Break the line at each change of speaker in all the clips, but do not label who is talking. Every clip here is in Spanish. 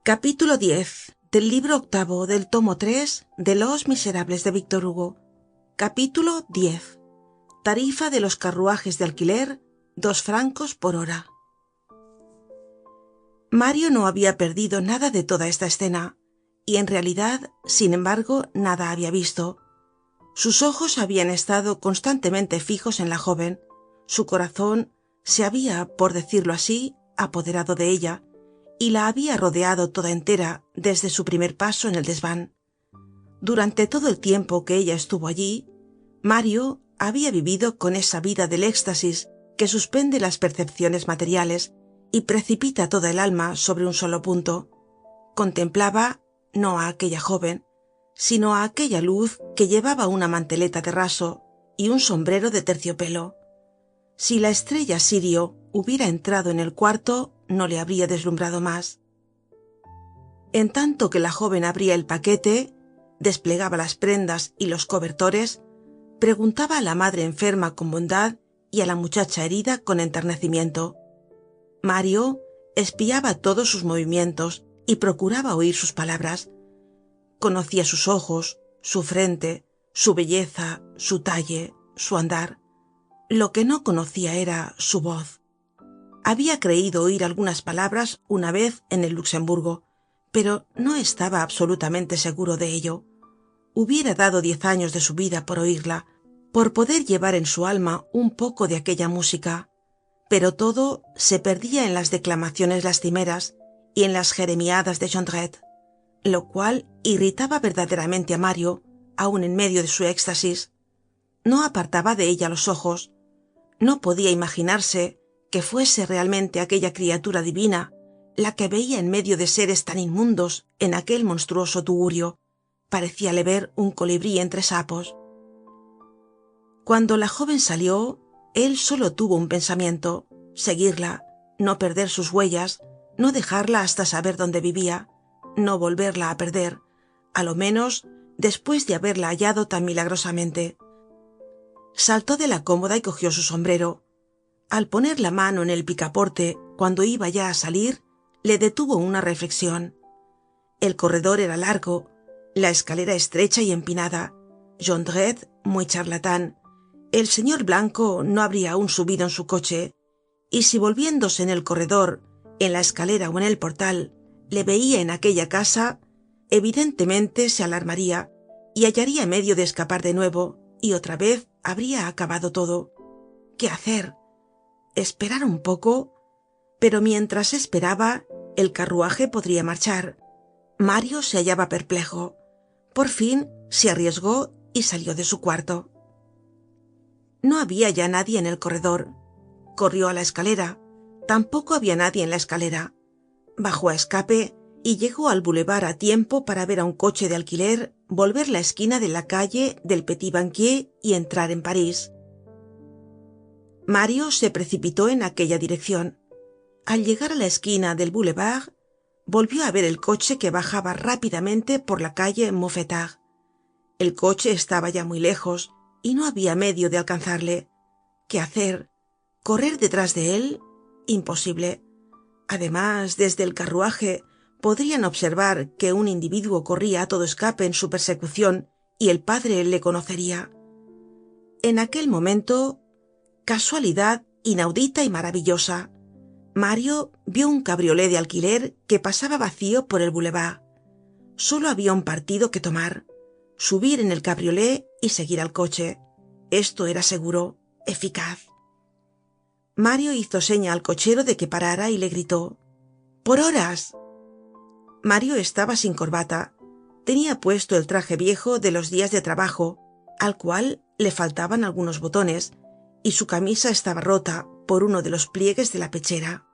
Capítulo 10 del libro octavo del tomo 3 de Los Miserables de Víctor Hugo. Capítulo 10. Tarifa de los carruajes de alquiler, 2 francos por hora. Mario no había perdido nada de toda esta escena, y en realidad, sin embargo, nada había visto. Sus ojos habían estado constantemente fijos en la joven, su corazón se había, por decirlo así, apoderado de ella, y la había rodeado toda entera desde su primer paso en el desván. Durante todo el tiempo que ella estuvo allí, Mario había vivido con esa vida del éxtasis que suspende las percepciones materiales y precipita toda el alma sobre un solo punto. Contemplaba no a aquella joven, sino a aquella luz que llevaba una manteleta de raso y un sombrero de terciopelo. Si la estrella Sirio hubiera entrado en el cuarto, no le habría deslumbrado más. En tanto que la joven abría el paquete, desplegaba las prendas y los cobertores, preguntaba a la madre enferma con bondad y a la muchacha herida con enternecimiento. Mario espiaba todos sus movimientos y procuraba oír sus palabras. Conocía sus ojos, su frente, su belleza, su talle, su andar. Lo que no conocía era su voz. Había creído oír algunas palabras una vez en el Luxemburgo, pero no estaba absolutamente seguro de ello. Hubiera dado 10 años de su vida por oírla, por poder llevar en su alma un poco de aquella música, pero todo se perdía en las declamaciones lastimeras y en las jeremiadas de Jondrette, lo cual irritaba verdaderamente a Mario, aun en medio de su éxtasis. No apartaba de ella los ojos. No podía imaginarse que fuese realmente aquella criatura divina la que veía en medio de seres tan inmundos en aquel monstruoso tugurio. Parecíale ver un colibrí entre sapos. Cuando la joven salió, él solo tuvo un pensamiento: seguirla, no perder sus huellas, no dejarla hasta saber dónde vivía, no volverla a perder, a lo menos después de haberla hallado tan milagrosamente. Saltó de la cómoda y cogió su sombrero. Al poner la mano en el picaporte cuando iba ya a salir, le detuvo una reflexión. El corredor era largo, la escalera estrecha y empinada, Jondrette muy charlatán, el señor Blanco no habría aún subido en su coche, y si volviéndose en el corredor, en la escalera o en el portal, le veía en aquella casa, evidentemente se alarmaría y hallaría medio de escapar de nuevo, y otra vez habría acabado todo. ¿Qué hacer? Esperar un poco, pero mientras esperaba, el carruaje podría marchar. Mario se hallaba perplejo. Por fin se arriesgó y salió de su cuarto. No había ya nadie en el corredor. Corrió a la escalera. Tampoco había nadie en la escalera. Bajó a escape y llegó al boulevard a tiempo para ver a un coche de alquiler volver la esquina de la calle del Petit Banquier y entrar en París. Mario se precipitó en aquella dirección. Al llegar a la esquina del boulevard, volvió a ver el coche que bajaba rápidamente por la calle Mouffetard. El coche estaba ya muy lejos y no había medio de alcanzarle. ¿Qué hacer? ¿Correr detrás de él? Imposible. Además, desde el carruaje podrían observar que un individuo corría a todo escape en su persecución y el padre le conocería. En aquel momento, casualidad inaudita y maravillosa, Mario vio un cabriolé de alquiler que pasaba vacío por el boulevard. Solo había un partido que tomar: subir en el cabriolé y seguir al coche. Esto era seguro, eficaz. Mario hizo seña al cochero de que parara y le gritó: ¡por horas! Mario estaba sin corbata. Tenía puesto el traje viejo de los días de trabajo, al cual le faltaban algunos botones, y su camisa estaba rota por uno de los pliegues de la pechera.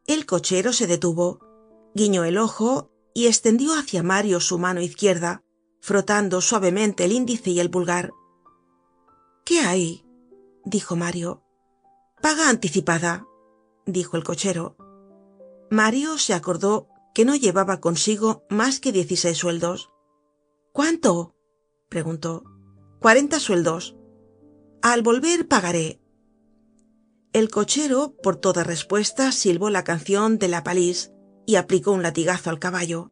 El cochero se detuvo, guiñó el ojo y extendió hacia Mario su mano izquierda, frotando suavemente el índice y el pulgar. ¿Qué hay?, dijo Mario. Paga anticipada, dijo el cochero. Mario se acordó que no llevaba consigo más que 16 sueldos. ¿Cuánto?, preguntó. 40 sueldos. Al volver pagaré. El cochero, por toda respuesta, silbó la canción de la Palisse y aplicó un latigazo al caballo.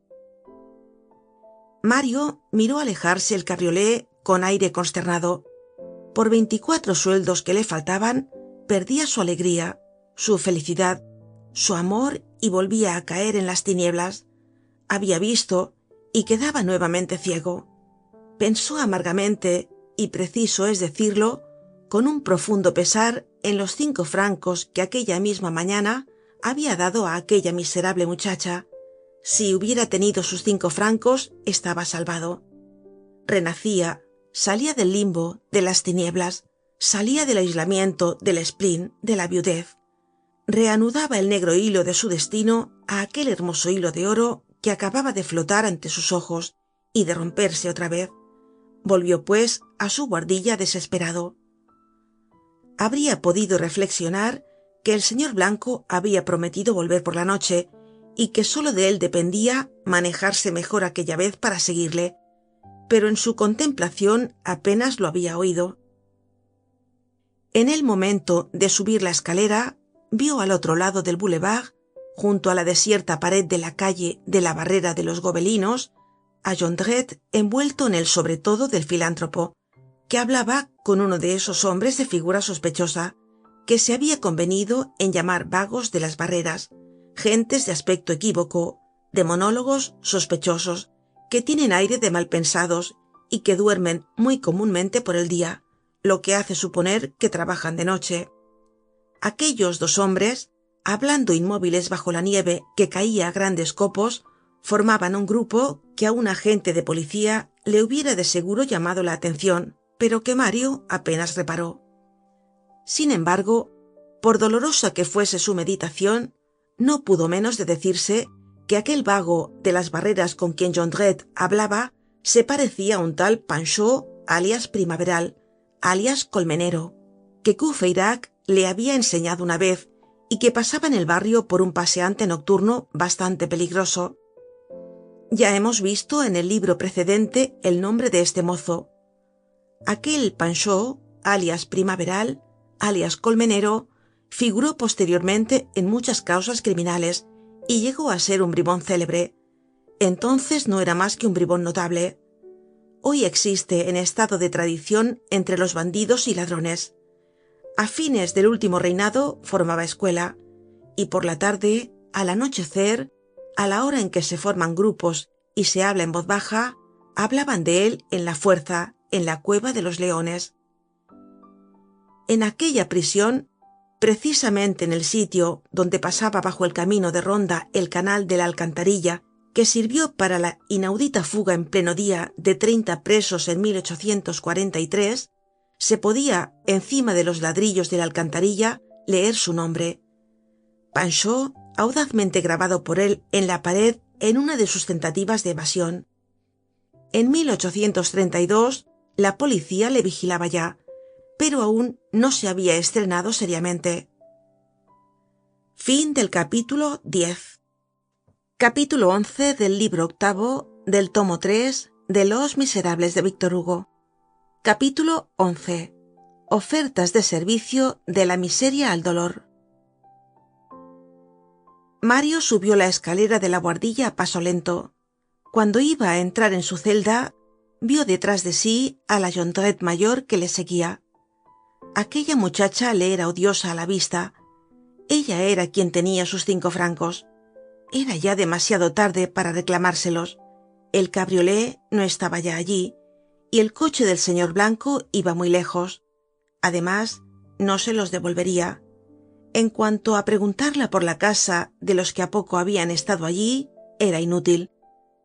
Mario miró alejarse el cabriolé con aire consternado. Por 24 sueldos que le faltaban, perdía su alegría, su felicidad, su amor y volvía a caer en las tinieblas. Había visto y quedaba nuevamente ciego. Pensó amargamente, y preciso es decirlo, con un profundo pesar en los 5 francos que aquella misma mañana había dado a aquella miserable muchacha. Si hubiera tenido sus 5 francos, estaba salvado. Renacía, salía del limbo, de las tinieblas, salía del aislamiento, del spleen, de la viudez. Reanudaba el negro hilo de su destino a aquel hermoso hilo de oro que acababa de flotar ante sus ojos y de romperse otra vez. Volvió, pues, a su buhardilla desesperado. Habría podido reflexionar que el señor Blanco había prometido volver por la noche y que solo de él dependía manejarse mejor aquella vez para seguirle, pero en su contemplación apenas lo había oído. En el momento de subir la escalera, vio al otro lado del boulevard, junto a la desierta pared de la calle de la Barrera de los Gobelinos, a Jondrette envuelto en el sobretodo del filántropo, que hablaba con uno de esos hombres de figura sospechosa, que se había convenido en llamar vagos de las barreras, gentes de aspecto equívoco, de monólogos sospechosos, que tienen aire de malpensados y que duermen muy comúnmente por el día, lo que hace suponer que trabajan de noche. Aquellos 2 hombres, hablando inmóviles bajo la nieve que caía a grandes copos, formaban un grupo que a un agente de policía le hubiera de seguro llamado la atención, pero que Mario apenas reparó. Sin embargo, por dolorosa que fuese su meditación, no pudo menos de decirse que aquel vago de las barreras con quien Jondrette hablaba se parecía a un tal Panchaud, alias Primaveral, alias Colmenero, que Courfeyrac le había enseñado una vez y que pasaba en el barrio por un paseante nocturno bastante peligroso. Ya hemos visto en el libro precedente el nombre de este mozo. Aquel Panchaud, alias Primaveral, alias Colmenero, figuró posteriormente en muchas causas criminales y llegó a ser un bribón célebre. Entonces no era más que un bribón notable. Hoy existe en estado de tradición entre los bandidos y ladrones. A fines del último reinado formaba escuela, y por la tarde, al anochecer, a la hora en que se forman grupos y se habla en voz baja, hablaban de él en la Fuerza, en la Cueva de los Leones. En aquella prisión, precisamente en el sitio donde pasaba bajo el camino de ronda el canal de la Alcantarilla, que sirvió para la inaudita fuga en pleno día de 30 presos en 1843, se podía, encima de los ladrillos de la alcantarilla, leer su nombre. Panchaud, audazmente grabado por él en la pared en una de sus tentativas de evasión. En 1832, la policía le vigilaba ya, pero aún no se había estrenado seriamente. Fin del capítulo 10. Capítulo 11 del libro 8 del tomo 3 de Los Miserables de Víctor Hugo. Capítulo 11. Ofertas de servicio de la miseria al dolor. Mario subió la escalera de la buhardilla a paso lento. Cuando iba a entrar en su celda, vio detrás de sí a la Jondrette mayor que le seguía. Aquella muchacha le era odiosa a la vista. Ella era quien tenía sus 5 francos. Era ya demasiado tarde para reclamárselos. El cabriolé no estaba ya allí, y el coche del señor Blanco iba muy lejos. Además, no se los devolvería. En cuanto a preguntarla por la casa de los que a poco habían estado allí, era inútil,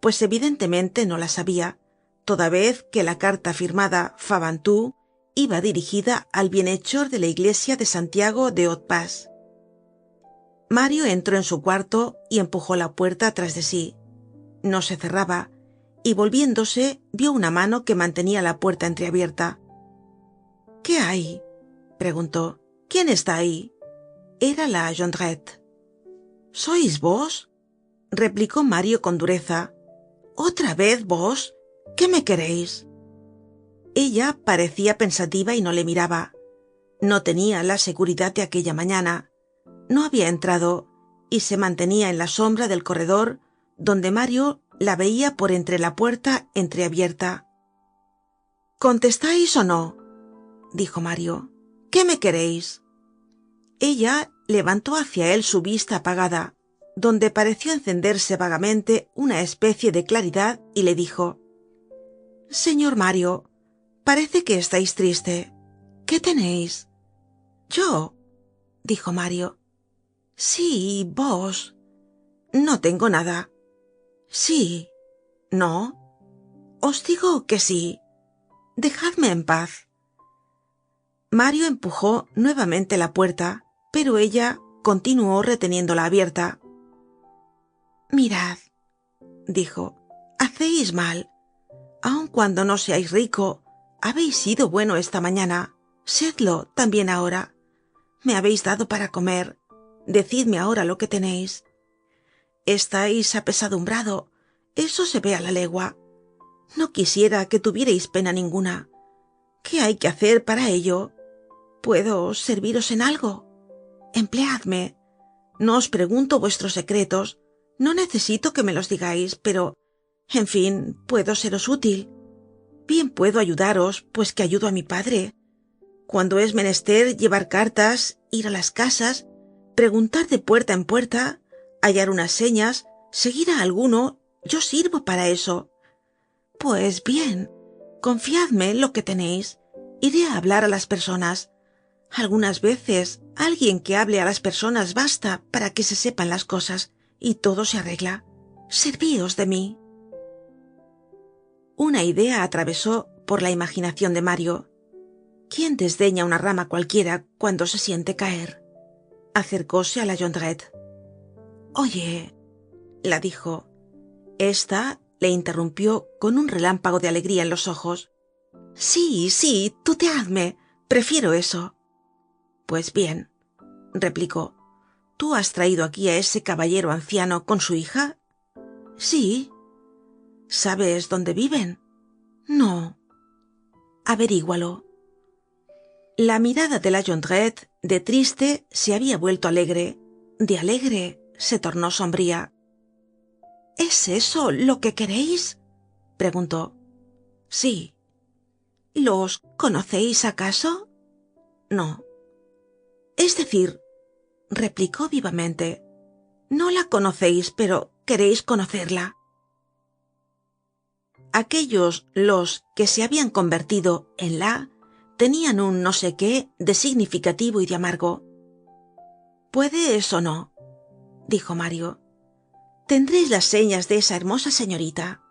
pues evidentemente no la sabía, toda vez que la carta firmada Fabantou iba dirigida al bienhechor de la iglesia de Santiago de Haut-Pas. Mario entró en su cuarto y empujó la puerta tras de sí. No se cerraba, y volviéndose vio una mano que mantenía la puerta entreabierta. ¿Qué hay?, preguntó. ¿Quién está ahí? Era la Jondrette. ¿Sois vos?, replicó Mario con dureza. ¿Otra vez vos? ¿Qué me queréis? Ella parecía pensativa y no le miraba. No tenía la seguridad de aquella mañana. No había entrado y se mantenía en la sombra del corredor, donde Mario la veía por entre la puerta entreabierta. ¿Contestáis o no?, dijo Mario. ¿Qué me queréis? Ella levantó hacia él su vista apagada, donde pareció encenderse vagamente una especie de claridad, y le dijo: Señor Mario, parece que estáis triste. ¿Qué tenéis? Yo, dijo Mario. Sí, vos. No tengo nada. Sí. No. Os digo que sí. Dejadme en paz. Mario empujó nuevamente la puerta, pero ella continuó reteniéndola abierta. Mirad, dijo, hacéis mal. Aun cuando no seáis rico, habéis sido bueno esta mañana. Sedlo también ahora. Me habéis dado para comer. Decidme ahora lo que tenéis. Estáis apesadumbrado. Eso se ve a la legua. No quisiera que tuvierais pena ninguna. ¿Qué hay que hacer para ello? ¿Puedo serviros en algo? Empleadme. No os pregunto vuestros secretos. No necesito que me los digáis, pero, en fin, puedo seros útil. Bien puedo ayudaros, pues que ayudo a mi padre. Cuando es menester llevar cartas, ir a las casas, preguntar de puerta en puerta, hallar unas señas, seguir a alguno, yo sirvo para eso. Pues bien, confiadme lo que tenéis. Iré a hablar a las personas. Algunas veces alguien que hable a las personas basta para que se sepan las cosas, y todo se arregla. Servíos de mí. Una idea atravesó por la imaginación de Mario. ¿Quién desdeña una rama cualquiera cuando se siente caer? Acercóse a la Jondrette. Oye, la dijo. Esta le interrumpió con un relámpago de alegría en los ojos. Sí, sí, tuteadme. Prefiero eso. Pues bien, replicó. ¿Tú has traído aquí a ese caballero anciano con su hija? Sí. ¿Sabes dónde viven? No. Averígualo. La mirada de la Jondrette, de triste, se había vuelto alegre. De alegre se tornó sombría. ¿Es eso lo que queréis?, preguntó. Sí. ¿Los conocéis acaso? No. Es decir, replicó vivamente, no la conocéis, pero queréis conocerla. Aquellos los que se habían convertido en la tenían un no sé qué de significativo y de amargo. Puede eso no, dijo Mario. Tendréis las señas de esa hermosa señorita.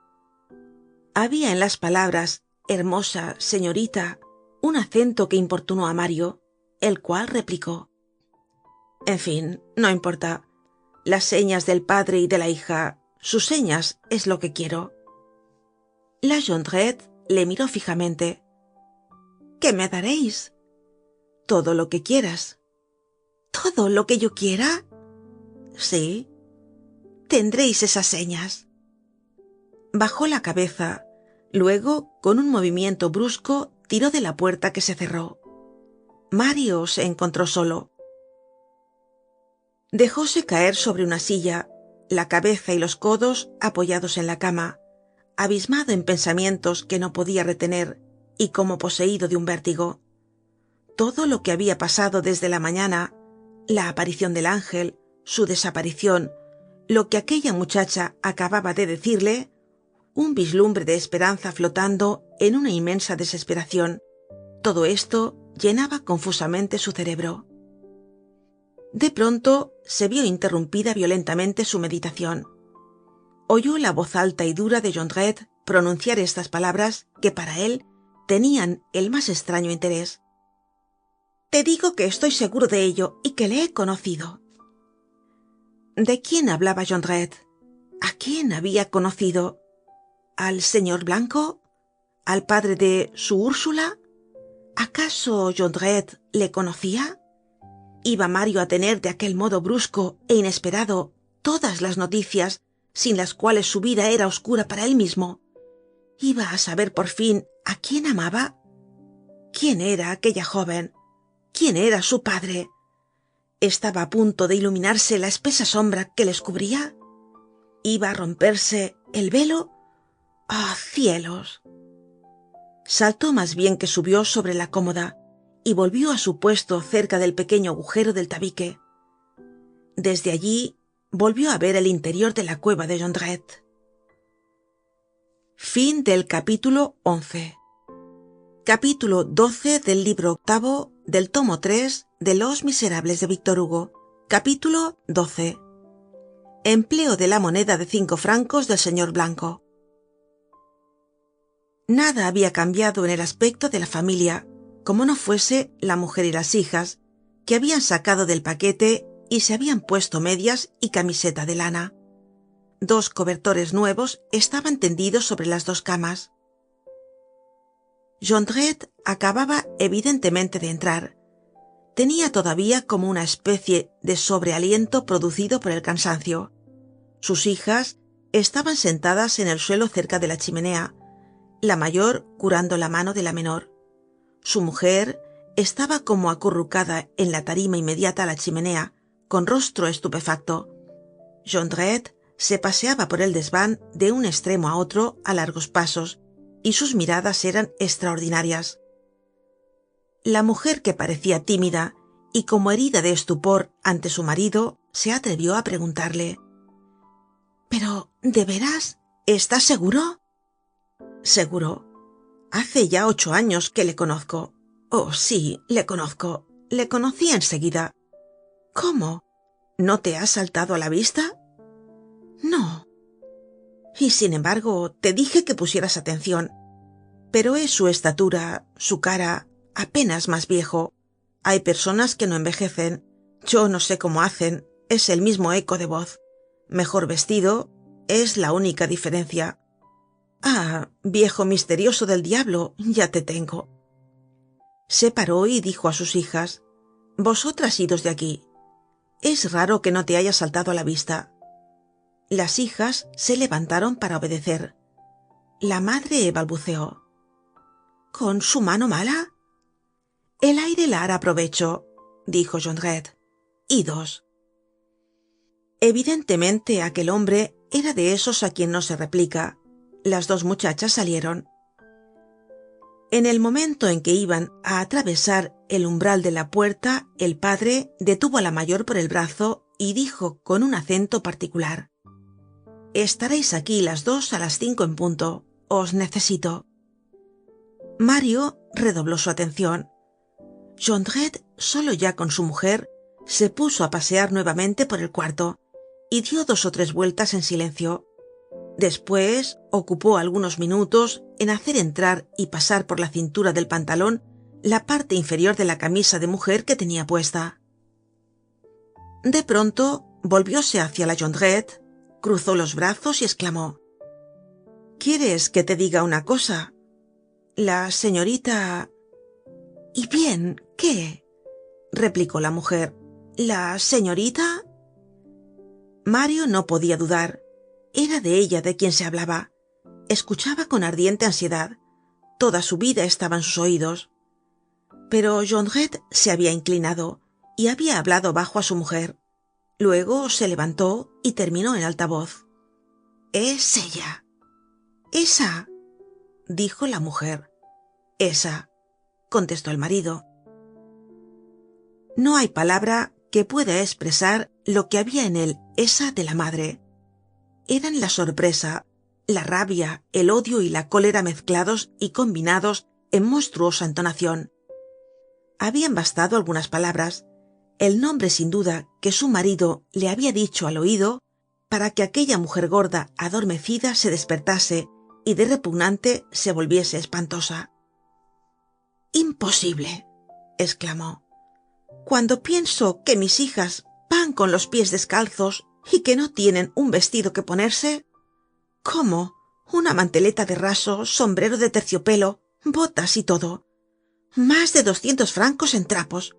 Había en las palabras hermosa señorita un acento que importunó a Mario, el cual replicó: En fin, no importa. Las señas del padre y de la hija, sus señas es lo que quiero. La Jondrette le miró fijamente. ¿Qué me daréis? Todo lo que quieras. ¿Todo lo que yo quiera? Sí. Tendréis esas señas. Bajó la cabeza, luego, con un movimiento brusco, tiró de la puerta, que se cerró. Mario se encontró solo. Dejóse caer sobre una silla, la cabeza y los codos apoyados en la cama, abismado en pensamientos que no podía retener y como poseído de un vértigo. Todo lo que había pasado desde la mañana, la aparición del ángel, su desaparición, lo que aquella muchacha acababa de decirle, un vislumbre de esperanza flotando en una inmensa desesperación, todo esto llenaba confusamente su cerebro. De pronto se vio interrumpida violentamente su meditación. Oyó la voz alta y dura de Jondrette pronunciar estas palabras que para él tenían el más extraño interés. Te digo que estoy seguro de ello y que le he conocido. ¿De quién hablaba Jondrette? ¿A quién había conocido? ¿Al señor Blanco? ¿Al padre de su Úrsula? ¿Acaso Jondrette le conocía? ¿Iba Mario a tener de aquel modo brusco e inesperado todas las noticias sin las cuales su vida era oscura para él mismo? ¿Iba a saber por fin a quién amaba? ¿Quién era aquella joven? ¿Quién era su padre? ¿Estaba a punto de iluminarse la espesa sombra que les cubría? ¿Iba a romperse el velo? ¡Ah, cielos! Saltó más bien que subió sobre la cómoda y volvió a su puesto cerca del pequeño agujero del tabique. Desde allí volvió a ver el interior de la cueva de Jondrette. Fin del capítulo 11. Capítulo 12 del libro octavo del tomo 3 de Los Miserables de Víctor Hugo. Capítulo 12. Empleo de la moneda de 5 francos del señor Blanco. Nada había cambiado en el aspecto de la familia, como no fuese la mujer y las hijas, que habían sacado del paquete y se habían puesto medias y camiseta de lana. 2 cobertores nuevos estaban tendidos sobre las 2 camas. Jondrette acababa evidentemente de entrar. Tenía todavía como una especie de sobrealiento producido por el cansancio. Sus hijas estaban sentadas en el suelo cerca de la chimenea, la mayor curando la mano de la menor. Su mujer estaba como acurrucada en la tarima inmediata a la chimenea, con rostro estupefacto. Jondrette se paseaba por el desván de un extremo a otro a largos pasos, y sus miradas eran extraordinarias. La mujer, que parecía tímida y como herida de estupor ante su marido, se atrevió a preguntarle: ¿Pero, de veras, estás seguro? Seguro. Hace ya 8 años que le conozco. Oh, sí, le conozco. Le conocí enseguida. ¿Cómo? ¿No te ha saltado a la vista? No. Y sin embargo, te dije que pusieras atención. Pero es su estatura, su cara, apenas más viejo. Hay personas que no envejecen. Yo no sé cómo hacen. Es el mismo eco de voz. Mejor vestido, es la única diferencia. Ah, viejo misterioso del diablo, ya te tengo. Se paró y dijo a sus hijas: Vosotras idos de aquí. Es raro que no te haya saltado a la vista. Las hijas se levantaron para obedecer. La madre balbuceó: ¿Con su mano mala? El aire la hará provecho, dijo Jondrette. Idos. Evidentemente aquel hombre era de esos a quien no se replica. Las 2 muchachas salieron. En el momento en que iban a atravesar el umbral de la puerta, el padre detuvo a la mayor por el brazo y dijo con un acento particular: Estaréis aquí las 2 a las 5 en punto. Os necesito. Mario redobló su atención. Jondrette, solo ya con su mujer, se puso a pasear nuevamente por el cuarto y dio 2 o 3 vueltas en silencio. Después ocupó algunos minutos en hacer entrar y pasar por la cintura del pantalón la parte inferior de la camisa de mujer que tenía puesta. De pronto volvióse hacia la Jondrette, cruzó los brazos y exclamó: ¿Quieres que te diga una cosa? La señorita... ¿Y bien, qué? Replicó la mujer. ¿La señorita? Mario no podía dudar. Era de ella de quien se hablaba. Escuchaba con ardiente ansiedad. Toda su vida estaba en sus oídos. Pero Jondrette se había inclinado y había hablado bajo a su mujer. Luego se levantó y terminó en alta voz: Es ella. Esa, dijo la mujer. Esa, contestó el marido. No hay palabra que pueda expresar lo que había en él esa de la madre. Eran la sorpresa, la rabia, el odio y la cólera mezclados y combinados en monstruosa entonación. Habían bastado algunas palabras, el nombre sin duda que su marido le había dicho al oído, para que aquella mujer gorda adormecida se despertase y de repugnante se volviese espantosa. Imposible, exclamó. Cuando pienso que mis hijas van con los pies descalzos y que no tienen un vestido que ponerse, ¿cómo? Una manteleta de raso, sombrero de terciopelo, botas y todo. Más de 200 francos en trapos.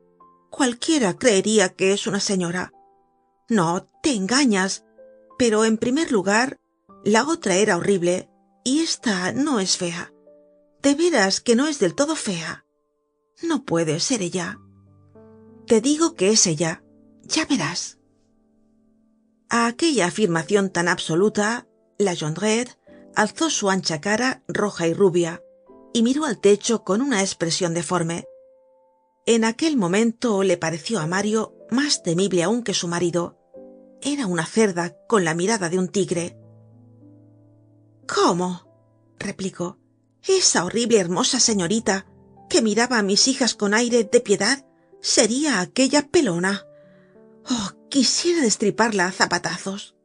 Cualquiera creería que es una señora. No, te engañas. Pero en primer lugar, la otra era horrible y esta no es fea. De veras que no es del todo fea. No puede ser ella. Te digo que es ella. Ya verás. A aquella afirmación tan absoluta, la Jondrette alzó su ancha cara roja y rubia y miró al techo con una expresión deforme. En aquel momento le pareció a Mario más temible aún que su marido. Era una cerda con la mirada de un tigre. ¿Cómo? Replicó. Esa horrible hermosa señorita que miraba a mis hijas con aire de piedad sería aquella pelona. Oh, quisiera destriparla a zapatazos.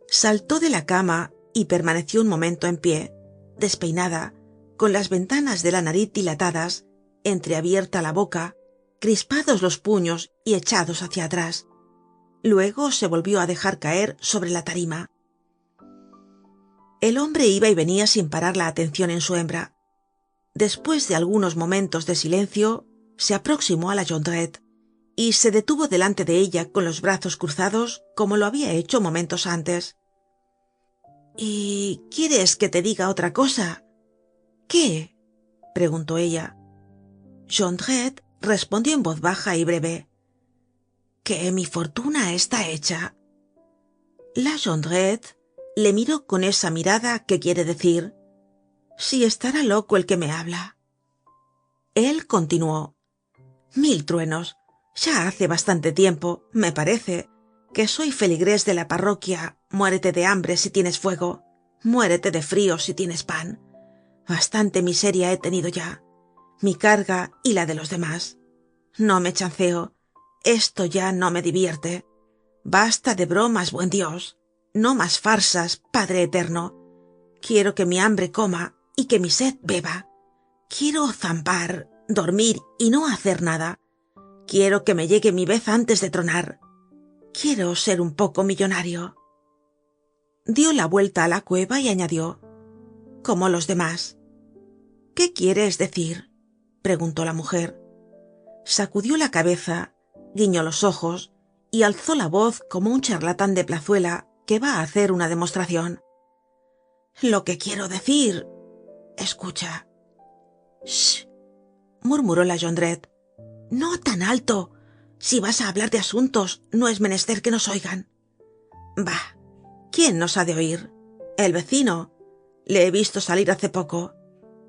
Saltó de la cama y permaneció un momento en pie, despeinada, con las ventanas de la nariz dilatadas, entreabierta la boca, crispados los puños y echados hacia atrás. Luego se volvió a dejar caer sobre la tarima. El hombre iba y venía sin parar la atención en su hembra. Después de algunos momentos de silencio, se aproximó a la Jondrette y se detuvo delante de ella con los brazos cruzados como lo había hecho momentos antes. ¿Y quieres que te diga otra cosa? ¿Qué? Preguntó ella. Jondrette respondió en voz baja y breve. Que mi fortuna está hecha. La Jondrette le miró con esa mirada que quiere decir: si estará loco el que me habla. Él continuó: 1000 truenos. Ya hace bastante tiempo, me parece, que soy feligrés de la parroquia. Muérete de hambre si tienes fuego, muérete de frío si tienes pan. Bastante miseria he tenido ya, mi carga y la de los demás. No me chanceo, esto ya no me divierte. Basta de bromas, buen Dios, no más farsas, Padre eterno. Quiero que mi hambre coma y que mi sed beba. Quiero zampar, dormir y no hacer nada. Quiero que me llegue mi vez antes de tronar. Quiero ser un poco millonario. Dio la vuelta a la cueva y añadió: como los demás. ¿Qué quieres decir? Preguntó la mujer. Sacudió la cabeza, guiñó los ojos y alzó la voz como un charlatán de plazuela que va a hacer una demostración. Lo que quiero decir... Escucha. Shh, murmuró la Jondrette. No tan alto. Si vas a hablar de asuntos, no es menester que nos oigan. Bah, ¿quién nos ha de oír? El vecino. Le he visto salir hace poco.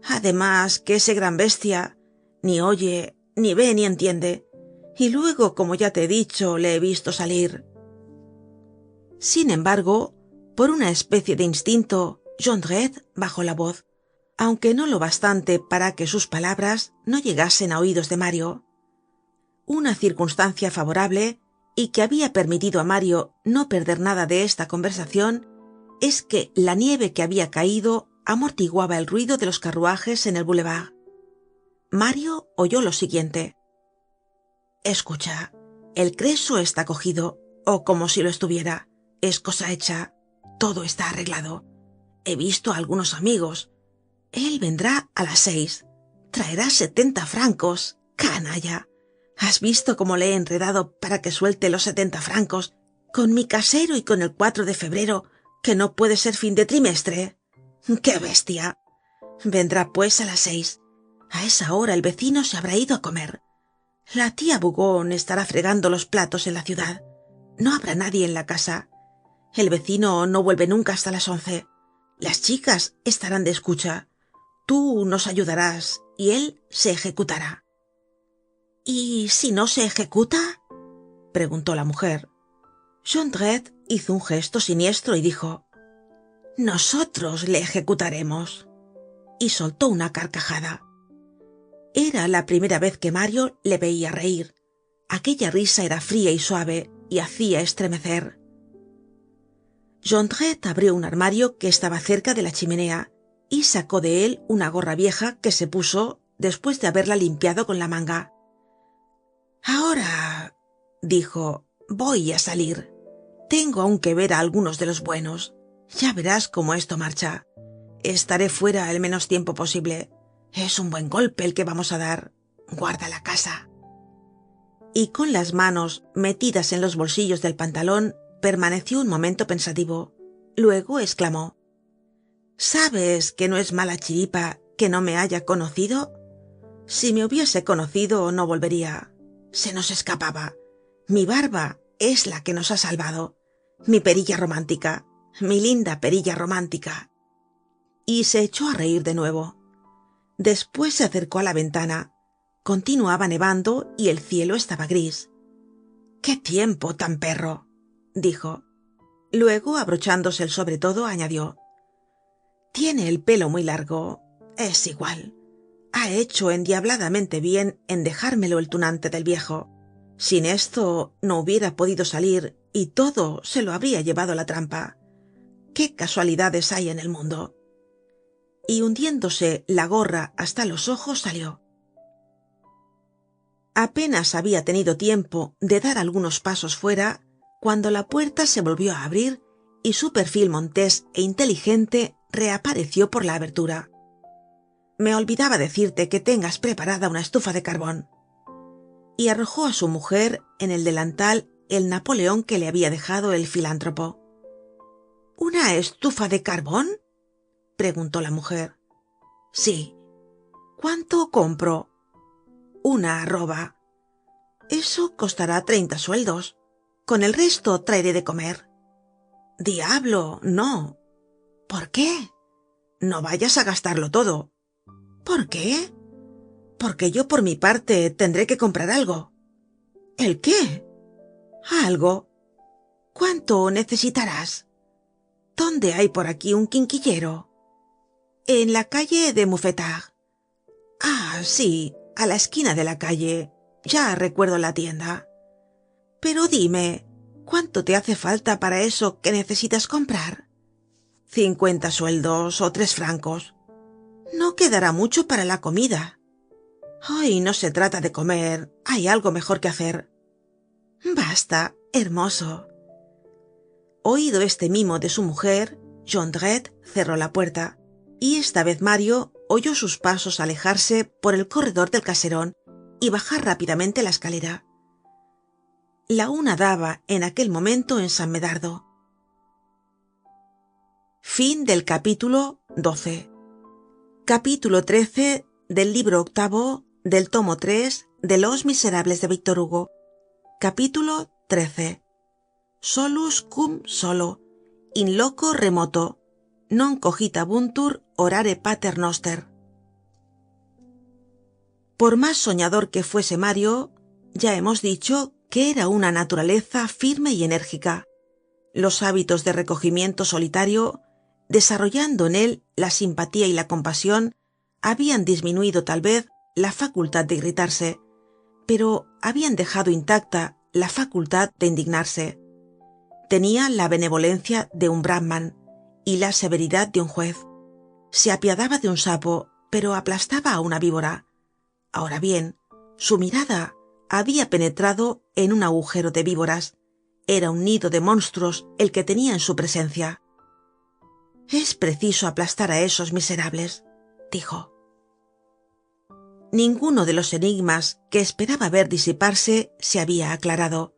Además, que ese gran bestia ni oye, ni ve, ni entiende. Y luego, como ya te he dicho, le he visto salir. Sin embargo, por una especie de instinto, Jondrette bajó la voz, aunque no lo bastante para que sus palabras no llegasen a oídos de Mario. Una circunstancia favorable, y que había permitido a Mario no perder nada de esta conversación, es que la nieve que había caído amortiguaba el ruido de los carruajes en el boulevard. Mario oyó lo siguiente: escucha, el creso está cogido, o como si lo estuviera. Es cosa hecha, todo está arreglado. He visto a algunos amigos. Él vendrá a las 6. Traerá 70 francos. Canalla. ¿Has visto cómo le he enredado para que suelte los 70 francos con mi casero y con el 4 de febrero, que no puede ser fin de trimestre? ¡Qué bestia! Vendrá pues a las 6. A esa hora el vecino se habrá ido a comer. La tía Bougon estará fregando los platos en la ciudad. No habrá nadie en la casa. El vecino no vuelve nunca hasta las 11. Las chicas estarán de escucha. Tú nos ayudarás y él se ejecutará. ¿Y si no se ejecuta? Preguntó la mujer. Jondrette hizo un gesto siniestro y dijo: nosotros le ejecutaremos. Y soltó una carcajada. Era la primera vez que Mario le veía reír. Aquella risa era fría y suave y hacía estremecer. Jondrette abrió un armario que estaba cerca de la chimenea y sacó de él una gorra vieja que se puso después de haberla limpiado con la manga. Ahora, dijo, voy a salir. Tengo aún que ver a algunos de los buenos. Ya verás cómo esto marcha. Estaré fuera el menos tiempo posible. Es un buen golpe el que vamos a dar. Guarda la casa. Y con las manos metidas en los bolsillos del pantalón, permaneció un momento pensativo. Luego exclamó: ¿sabes que no es mala chiripa que no me haya conocido? Si me hubiese conocido, no volvería. Se nos escapaba. Mi barba es la que nos ha salvado. Mi perilla romántica, mi linda perilla romántica. Y se echó a reír de nuevo. Después se acercó a la ventana. Continuaba nevando y el cielo estaba gris. ¡Qué tiempo tan perro!, dijo. Luego, abrochándose el sobretodo, añadió: tiene el pelo muy largo. Es igual. Ha hecho endiabladamente bien en dejármelo el tunante del viejo. Sin esto no hubiera podido salir y todo se lo habría llevado la trampa. ¡Qué casualidades hay en el mundo! Y hundiéndose la gorra hasta los ojos, salió. Apenas había tenido tiempo de dar algunos pasos fuera cuando la puerta se volvió a abrir y su perfil montés e inteligente reapareció por la abertura. Me olvidaba decirte que tengas preparada una estufa de carbón. Y arrojó a su mujer en el delantal el Napoleón que le había dejado el filántropo. ¿Una estufa de carbón?, preguntó la mujer. Sí. ¿Cuánto compro? Una arroba. Eso costará 30 sueldos. Con el resto traeré de comer. Diablo, no. ¿Por qué? No vayas a gastarlo todo. ¿Por qué? Porque yo por mi parte tendré que comprar algo. ¿El qué? Algo. ¿Cuánto necesitarás? ¿Dónde hay por aquí un quinquillero? En la calle de Mouffetard. Ah, sí, a la esquina de la calle. Ya recuerdo la tienda. Pero dime, ¿cuánto te hace falta para eso que necesitas comprar? 50 sueldos o 3 francos. No quedará mucho para la comida. Hoy no se trata de comer, hay algo mejor que hacer. Basta, hermoso. Oído este mimo de su mujer, Jondrette cerró la puerta, y esta vez Mario oyó sus pasos alejarse por el corredor del caserón y bajar rápidamente la escalera. La una daba en aquel momento en San Medardo. Fin del capítulo 12. Capítulo 13 del libro octavo del tomo 3 de Los Miserables de Víctor Hugo. Capítulo 13. Solus cum solo, in loco remoto, non cogitabuntur orare pater noster. Por más soñador que fuese Mario, ya hemos dicho que era una naturaleza firme y enérgica. Los hábitos de recogimiento solitario, desarrollando en él la simpatía y la compasión, habían disminuido tal vez la facultad de irritarse, pero habían dejado intacta la facultad de indignarse. Tenía la benevolencia de un brahman y la severidad de un juez. Se apiadaba de un sapo, pero aplastaba a una víbora. Ahora bien, su mirada había penetrado en un agujero de víboras. Era un nido de monstruos el que tenía en su presencia. Es preciso aplastar a esos miserables, dijo. Ninguno de los enigmas que esperaba ver disiparse se había aclarado.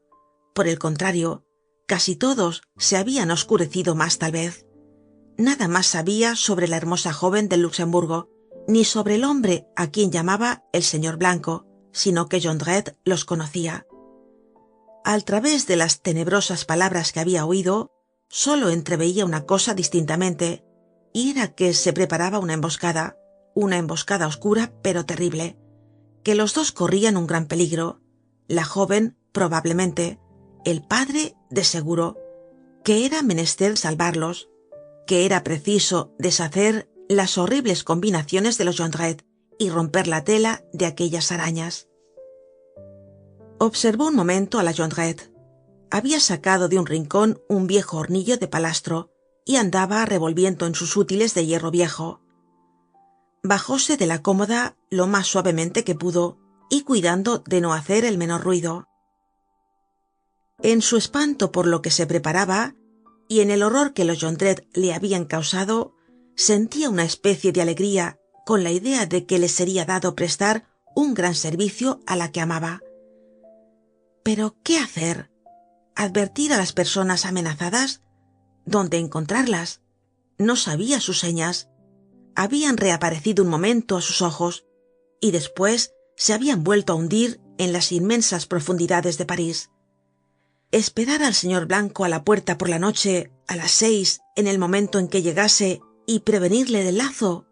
Por el contrario, casi todos se habían oscurecido más tal vez. Nada más sabía sobre la hermosa joven del Luxemburgo, ni sobre el hombre a quien llamaba el señor Blanco, sino que Jondrette los conocía. Al través de las tenebrosas palabras que había oído, solo entreveía una cosa distintamente, y era que se preparaba una emboscada oscura pero terrible, que los dos corrían un gran peligro, la joven probablemente, el padre de seguro, que era menester salvarlos, que era preciso deshacer las horribles combinaciones de los Jondrette y romper la tela de aquellas arañas. Observó un momento a la Jondrette. Había sacado de un rincón un viejo hornillo de palastro y andaba revolviendo en sus útiles de hierro viejo. Bajóse de la cómoda lo más suavemente que pudo y cuidando de no hacer el menor ruido. En su espanto por lo que se preparaba y en el horror que los Jondrette le habían causado, sentía una especie de alegría con la idea de que le sería dado prestar un gran servicio a la que amaba. Pero ¿qué hacer? ¿Advertir a las personas amenazadas? ¿Dónde encontrarlas? No sabía sus señas. Habían reaparecido un momento a sus ojos y después se habían vuelto a hundir en las inmensas profundidades de París. Esperar al señor Blanco á la puerta por la noche, a las 6, en el momento en que llegase, y prevenirle del lazo.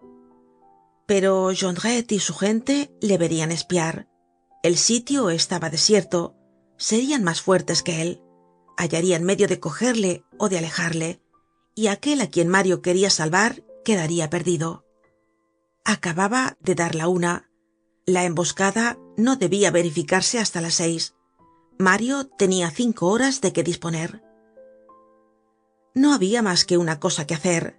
Pero Jondrette y su gente le verían espiar. El sitio estaba desierto, serían más fuertes que él, hallarían medio de cogerle o de alejarle, y aquel a quien Mario quería salvar quedaría perdido. Acababa de dar la 1. La emboscada no debía verificarse hasta las 6. Mario tenía 5 horas de que disponer. No había más que una cosa que hacer.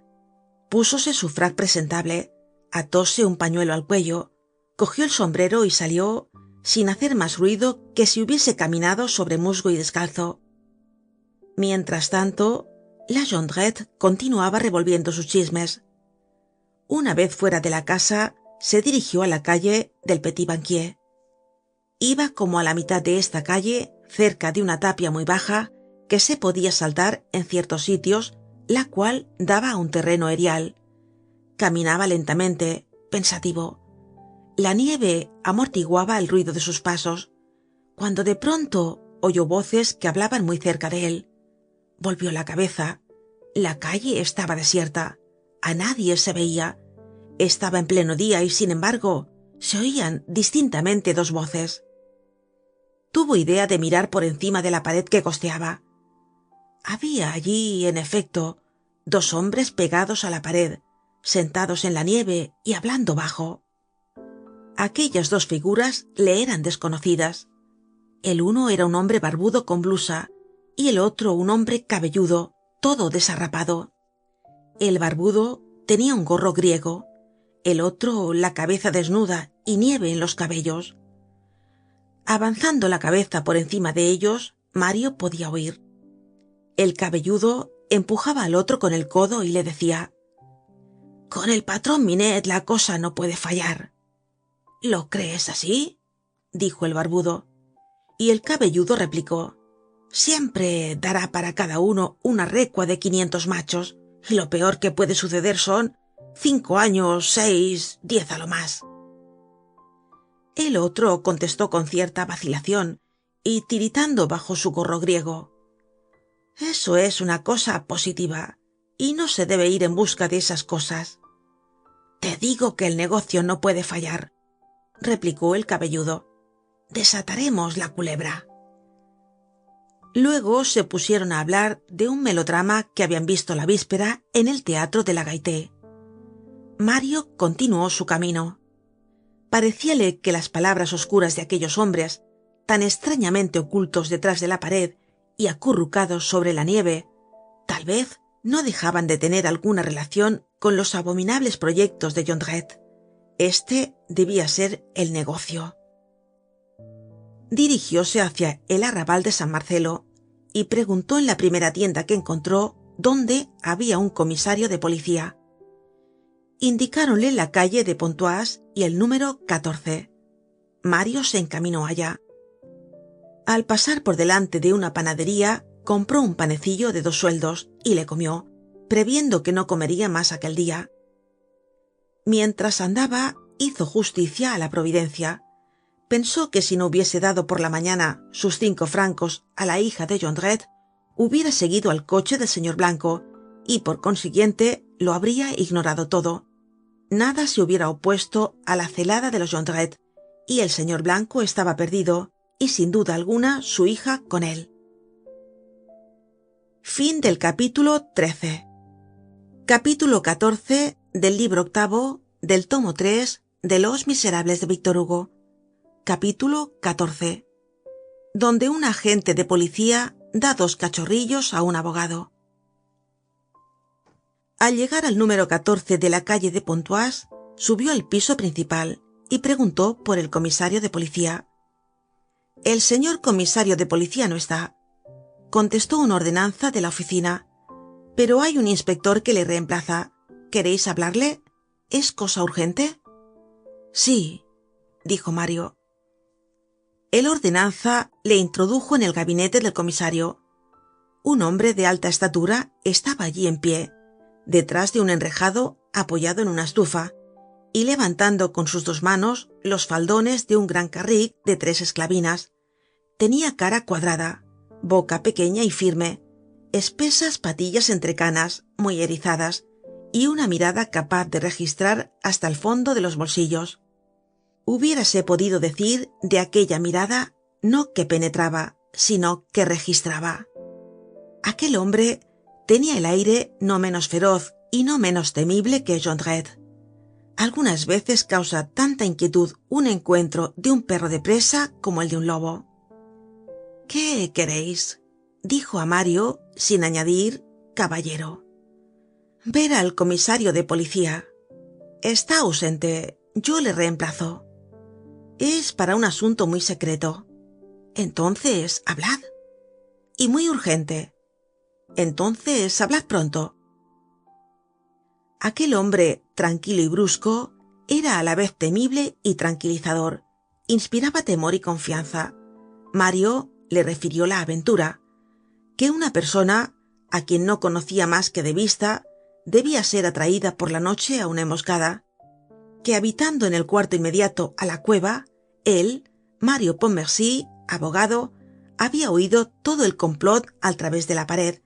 Púsose su frac presentable, atóse un pañuelo al cuello, cogió el sombrero y salió, sin hacer más ruido que si hubiese caminado sobre musgo y descalzo. Mientras tanto, la Jondrette continuaba revolviendo sus chismes. Una vez fuera de la casa, se dirigió a la calle del Petit-Banquier. Iba como a la mitad de esta calle, cerca de una tapia muy baja que se podía saltar en ciertos sitios, la cual daba a un terreno erial. Caminaba lentamente, pensativo. La nieve amortiguaba el ruido de sus pasos, cuando de pronto oyó voces que hablaban muy cerca de él. Volvió la cabeza. La calle estaba desierta. A nadie se veía. Estaba en pleno día y, sin embargo, se oían distintamente 2 voces. Tuvo idea de mirar por encima de la pared que costeaba. Había allí, en efecto, 2 hombres pegados a la pared, sentados en la nieve y hablando bajo. Aquellas 2 figuras le eran desconocidas. El uno era un hombre barbudo con blusa, y el otro un hombre cabelludo, todo desarrapado. El barbudo tenía un gorro griego, el otro la cabeza desnuda y nieve en los cabellos. Avanzando la cabeza por encima de ellos, Mario podía oír. El cabelludo empujaba al otro con el codo y le decía: «Con el patrón Minette la cosa no puede fallar». «¿Lo crees así?», dijo el barbudo. Y el cabelludo replicó: «Siempre dará para cada uno una recua de 500 machos, y lo peor que puede suceder son 5 años, 6, 10 a lo más». El otro contestó con cierta vacilación y tiritando bajo su gorro griego: «Eso es una cosa positiva, y no se debe ir en busca de esas cosas». «Te digo que el negocio no puede fallar», replicó el cabelludo. «Desataremos la culebra». Luego se pusieron a hablar de un melodrama que habían visto la víspera en el teatro de la Gaité. Mario continuó su camino. Parecíale que las palabras oscuras de aquellos hombres, tan extrañamente ocultos detrás de la pared y acurrucados sobre la nieve, tal vez no dejaban de tener alguna relación con los abominables proyectos de Jondrette. Este debía ser el negocio. Dirigióse hacia el arrabal de San Marcelo y preguntó en la primera tienda que encontró dónde había un comisario de policía. Indicáronle la calle de Pontoise y el número 14. Mario se encaminó allá. Al pasar por delante de una panadería, compró un panecillo de 2 sueldos y le comió, previendo que no comería más aquel día. Mientras andaba, hizo justicia a la providencia. Pensó que si no hubiese dado por la mañana sus 5 francos a la hija de Jondrette, hubiera seguido al coche del señor Blanco, y por consiguiente lo habría ignorado todo. Nada se hubiera opuesto a la celada de los Jondrette, y el señor Blanco estaba perdido, y sin duda alguna su hija con él. Fin del capítulo 13. Capítulo 14 del libro 8 del tomo 3 de Los Miserables de Víctor Hugo. Capítulo 14. Donde un agente de policía da 2 cachorrillos a un abogado. Al llegar al número 14 de la calle de Pontoise, subió al piso principal y preguntó por el comisario de policía. «El señor comisario de policía no está», contestó una ordenanza de la oficina, «pero hay un inspector que le reemplaza. ¿Queréis hablarle? ¿Es cosa urgente?» «Sí», dijo Mario. El ordenanza le introdujo en el gabinete del comisario. Un hombre de alta estatura estaba allí en pie, detrás de un enrejado apoyado en una estufa, y levantando con sus dos manos los faldones de un gran carrick de 3 esclavinas. Tenía cara cuadrada, boca pequeña y firme, espesas patillas entrecanas, muy erizadas, y una mirada capaz de registrar hasta el fondo de los bolsillos. Hubiérase podido decir de aquella mirada no que penetraba, sino que registraba. Aquel hombre tenía el aire no menos feroz y no menos temible que Jondrette. Algunas veces causa tanta inquietud un encuentro de un perro de presa como el de un lobo. ¿Qué queréis?, dijo a Mario, sin añadir caballero. Ver al comisario de policía. Está ausente, yo le reemplazo. Es para un asunto muy secreto. Entonces, hablad. Y muy urgente. Entonces, hablad pronto. Aquel hombre, tranquilo y brusco, era a la vez temible y tranquilizador. Inspiraba temor y confianza. Mario le refirió la aventura, que una persona, a quien no conocía más que de vista, debía ser atraída por la noche a una emboscada, que habitando en el cuarto inmediato a la cueva, él, Mario Pontmercy, abogado, había oído todo el complot al través de la pared,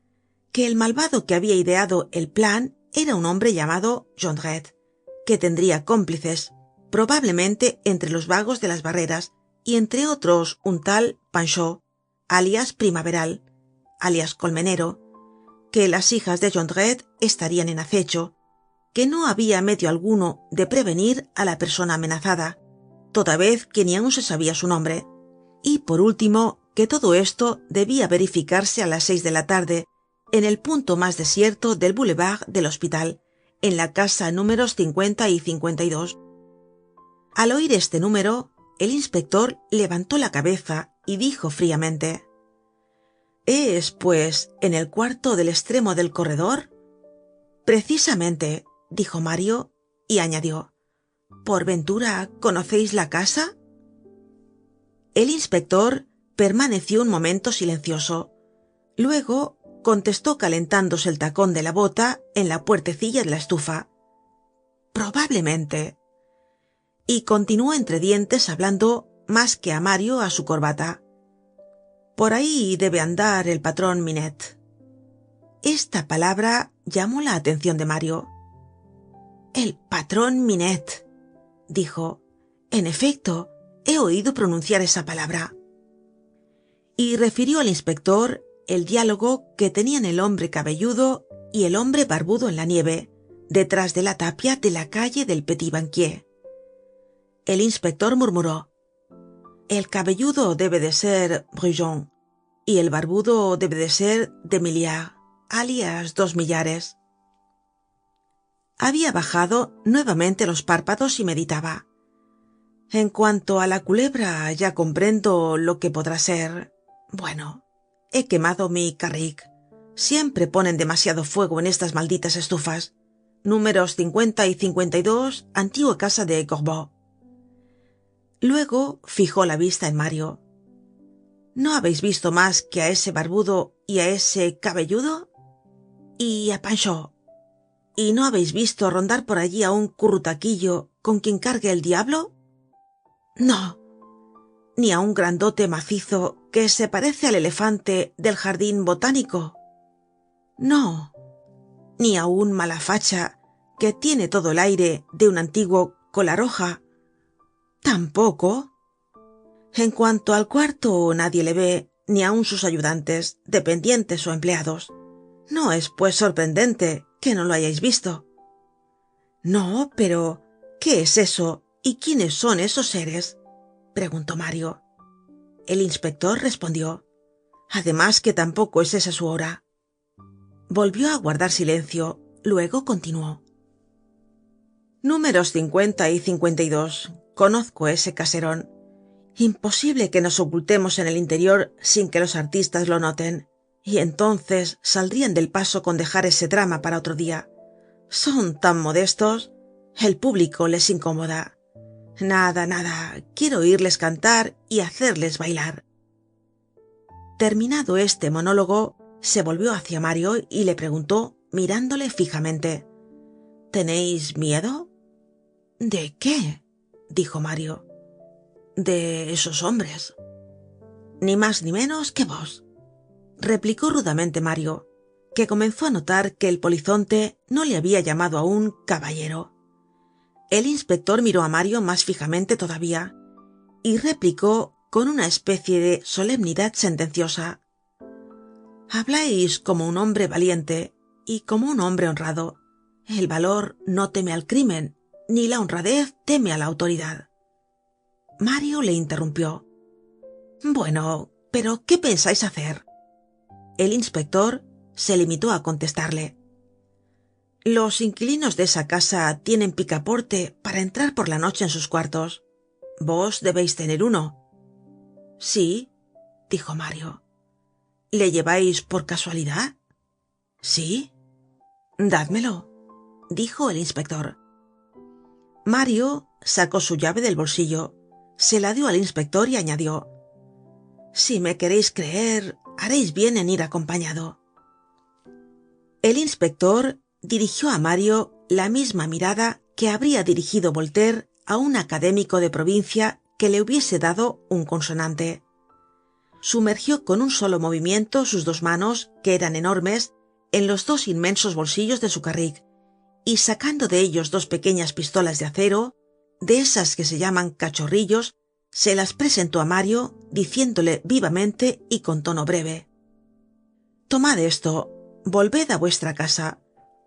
que el malvado que había ideado el plan era un hombre llamado Jondrette, que tendría cómplices, probablemente entre los vagos de las barreras, y entre otros un tal Panchaud, alias Primaveral, alias Colmenero, que las hijas de Jondrette estarían en acecho, que no había medio alguno de prevenir a la persona amenazada, toda vez que ni aun se sabía su nombre, y por último, que todo esto debía verificarse a las 6 de la tarde, en el punto más desierto del boulevard del Hospital, en la casa números 50 y 52. Al oír este número, el inspector levantó la cabeza y dijo fríamente: ¿Es, pues, en el cuarto del extremo del corredor? Precisamente, dijo Mario, y añadió: ¿por ventura conocéis la casa? El inspector permaneció un momento silencioso. Luego contestó calentándose el tacón de la bota en la puertecilla de la estufa: probablemente. Y continuó entre dientes hablando más que a Mario a su corbata: por ahí debe andar el patrón Minette. Esta palabra llamó la atención de Mario. El patrón Minette, dijo. En efecto, he oído pronunciar esa palabra. Y refirió al inspector el diálogo que tenían el hombre cabelludo y el hombre barbudo en la nieve, detrás de la tapia de la calle del Petit Banquier. El inspector murmuró: el cabelludo debe de ser Brujon, y el barbudo debe de ser Demiliard, alias 2 millares. Había bajado nuevamente los párpados y meditaba. En cuanto a la culebra, ya comprendo lo que podrá ser. Bueno, he quemado mi carrick. Siempre ponen demasiado fuego en estas malditas estufas. Números 50 y 52, antigua casa de Corbeau. Luego fijó la vista en Mario. ¿No habéis visto más que a ese barbudo y a ese cabelludo? Y a Panchaud. ¿Y no habéis visto rondar por allí a un currutaquillo con quien cargue el diablo? No. ¿Ni a un grandote macizo que se parece al elefante del jardín botánico? No. ¿Ni a un malafacha que tiene todo el aire de un antiguo cola roja? Tampoco. En cuanto al cuarto, nadie le ve, ni aun sus ayudantes, dependientes o empleados. No es, pues, sorprendente que no lo hayáis visto. No, pero ¿qué es eso y quiénes son esos seres?, preguntó Mario. El inspector respondió: además que tampoco es esa su hora. Volvió a guardar silencio, luego continuó: números 50 y 52. Conozco ese caserón. Imposible que nos ocultemos en el interior sin que los artistas lo noten, y entonces saldrían del paso con dejar ese drama para otro día. Son tan modestos, el público les incomoda. Nada, nada, quiero oírles cantar y hacerles bailar. Terminado este monólogo, se volvió hacia Mario y le preguntó, mirándole fijamente: ¿Tenéis miedo? ¿De qué? Dijo Mario. De esos hombres. Ni más ni menos que vos, replicó rudamente Mario, que comenzó a notar que el polizonte no le había llamado aún caballero. El inspector miró a Mario más fijamente todavía y replicó con una especie de solemnidad sentenciosa: hablais como un hombre valiente y como un hombre honrado. El valor no teme al crimen, ni la honradez teme a la autoridad. Mario le interrumpió. Bueno, pero ¿qué pensáis hacer? El inspector se limitó a contestarle: los inquilinos de esa casa tienen picaporte para entrar por la noche en sus cuartos. Vos debéis tener uno. Sí, dijo Mario. ¿Le lleváis por casualidad? Sí. Dádmelo, dijo el inspector. Mario sacó su llave del bolsillo, se la dio al inspector y añadió: si me queréis creer, haréis bien en ir acompañado. El inspector dirigió a Mario la misma mirada que habría dirigido Voltaire a un académico de provincia que le hubiese dado un consonante. Sumergió con un solo movimiento sus dos manos, que eran enormes, en los dos inmensos bolsillos de su carrick, y sacando de ellos dos pequeñas pistolas de acero, de esas que se llaman cachorrillos, se las presentó a Mario, diciéndole vivamente y con tono breve: tomad esto, volved á vuestra casa,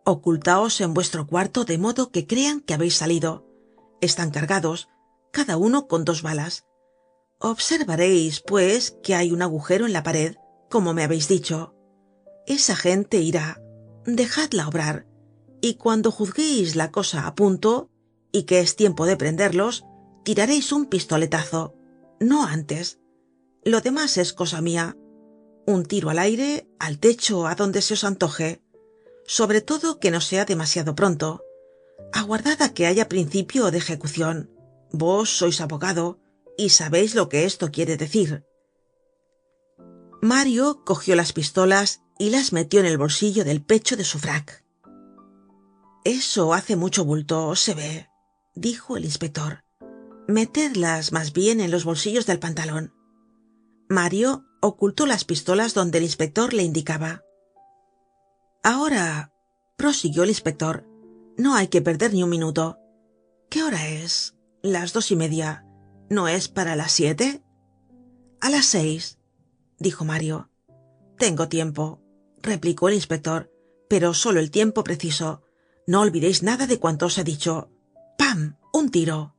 ocultaos en vuestro cuarto de modo que crean que habéis salido. Están cargados, cada uno con 2 balas. Observaréis, pues, que hay un agujero en la pared, como me habéis dicho. Esa gente irá. Dejadla obrar. Y cuando juzguéis la cosa a punto, y que es tiempo de prenderlos, tiraréis un pistoletazo. No antes. Lo demás es cosa mía. Un tiro al aire, al techo, a donde se os antoje. Sobre todo que no sea demasiado pronto. Aguardad a que haya principio de ejecución. Vos sois abogado y sabéis lo que esto quiere decir. Mario cogió las pistolas y las metió en el bolsillo del pecho de su frac. Eso hace mucho bulto, se ve, dijo el inspector. Metedlas más bien en los bolsillos del pantalón. Mario ocultó las pistolas donde el inspector le indicaba. Ahora, prosiguió el inspector, no hay que perder ni un minuto. ¿Qué hora es? Las 2:30. ¿No es para las 7? A las 6, dijo Mario. Tengo tiempo, replicó el inspector, pero solo el tiempo preciso. No olvidéis nada de cuanto os he dicho. ¡Pam! Un tiro.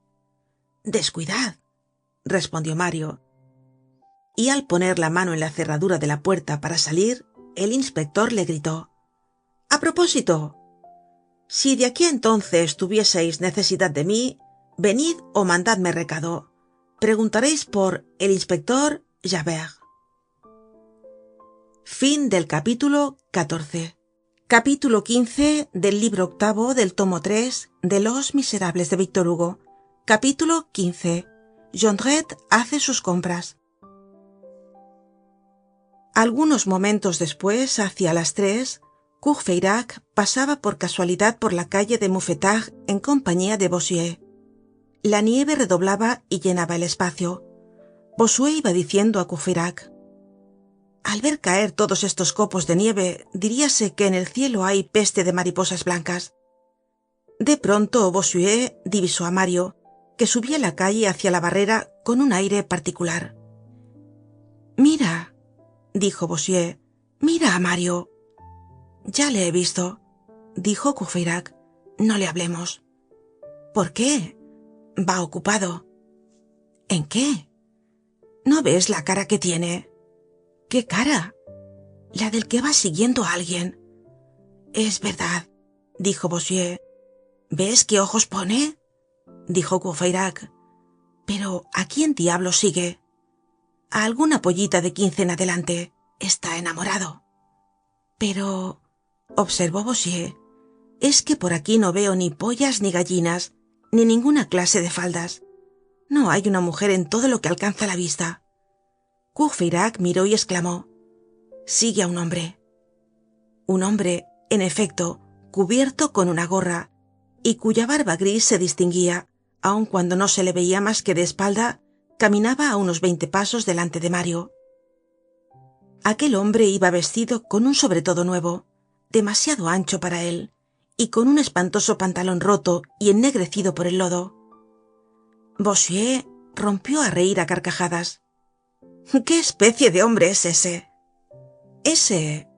Descuidad, respondió Mario. Y al poner la mano en la cerradura de la puerta para salir, el inspector le gritó: a propósito, si de aquí a entonces tuvieseis necesidad de mí, venid o mandadme recado. Preguntaréis por el inspector Javert. Fin del capítulo 14. Capítulo 15 del libro octavo del tomo 3 de Los Miserables de Víctor Hugo. Capítulo 15. Jondrette hace sus compras. Algunos momentos después, hacia las 3, Courfeyrac pasaba por casualidad por la calle de Mouffetard en compañía de Bossuet. La nieve redoblaba y llenaba el espacio. Bossuet iba diciendo a Courfeyrac: al ver caer todos estos copos de nieve, diríase que en el cielo hay peste de mariposas blancas. De pronto Bossuet divisó a Mario, que subía la calle hacia la barrera con un aire particular. Mira, dijo Bossuet, mira a Mario. Ya le he visto, dijo Courfeyrac. No le hablemos. ¿Por qué? Va ocupado. ¿En qué? ¿No ves la cara que tiene? ¿Qué cara? La del que va siguiendo a alguien. Es verdad, dijo Bossuet. ¿Ves qué ojos pone? Dijo Courfeyrac. Pero ¿a quién diablo sigue? A alguna pollita de 15 en adelante. Está enamorado. Pero, observó Bossuet, es que por aquí no veo ni pollas ni gallinas, ni ninguna clase de faldas. No hay una mujer en todo lo que alcanza la vista. Courfeyrac miró y exclamó: sigue a un hombre. Un hombre, en efecto, cubierto con una gorra, y cuya barba gris se distinguía, aun cuando no se le veía más que de espalda. Caminaba a unos 20 pasos delante de Mario. Aquel hombre iba vestido con un sobretodo nuevo, demasiado ancho para él, y con un espantoso pantalón roto y ennegrecido por el lodo. Bossuet rompió a reír a carcajadas. ¿Qué especie de hombre es ese? Ese,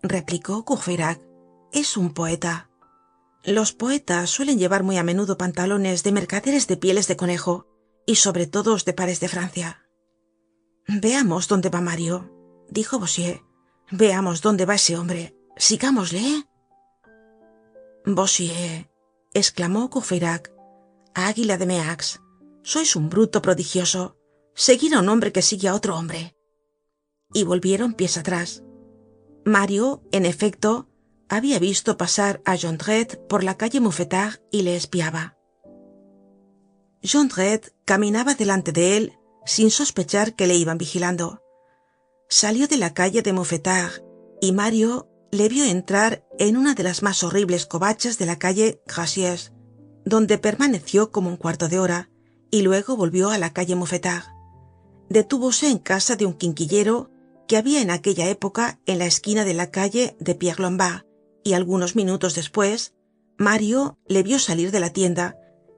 replicó Courfeyrac, es un poeta. Los poetas suelen llevar muy a menudo pantalones de mercaderes de pieles de conejo, y sobre todo de pares de Francia. Veamos dónde va Mario, dijo Bossuet. Veamos dónde va ese hombre. Sigámosle. Bossuet, exclamó Courfeyrac, águila de Meaux, sois un bruto prodigioso. Seguir a un hombre que sigue a otro hombre. Y volvieron pies atrás. Mario, en efecto, había visto pasar a Jondrette por la calle Mouffetard y le espiaba. Jondrette caminaba delante de él sin sospechar que le iban vigilando. Salió de la calle de Mouffetard y Mario le vio entrar en una de las más horribles covachas de la calle Gracieuse, donde permaneció como un cuarto de hora y luego volvió a la calle Mouffetard. Detúvose en casa de un quinquillero que había en aquella época en la esquina de la calle de Pierre Lombard, y algunos minutos después Mario le vio salir de la tienda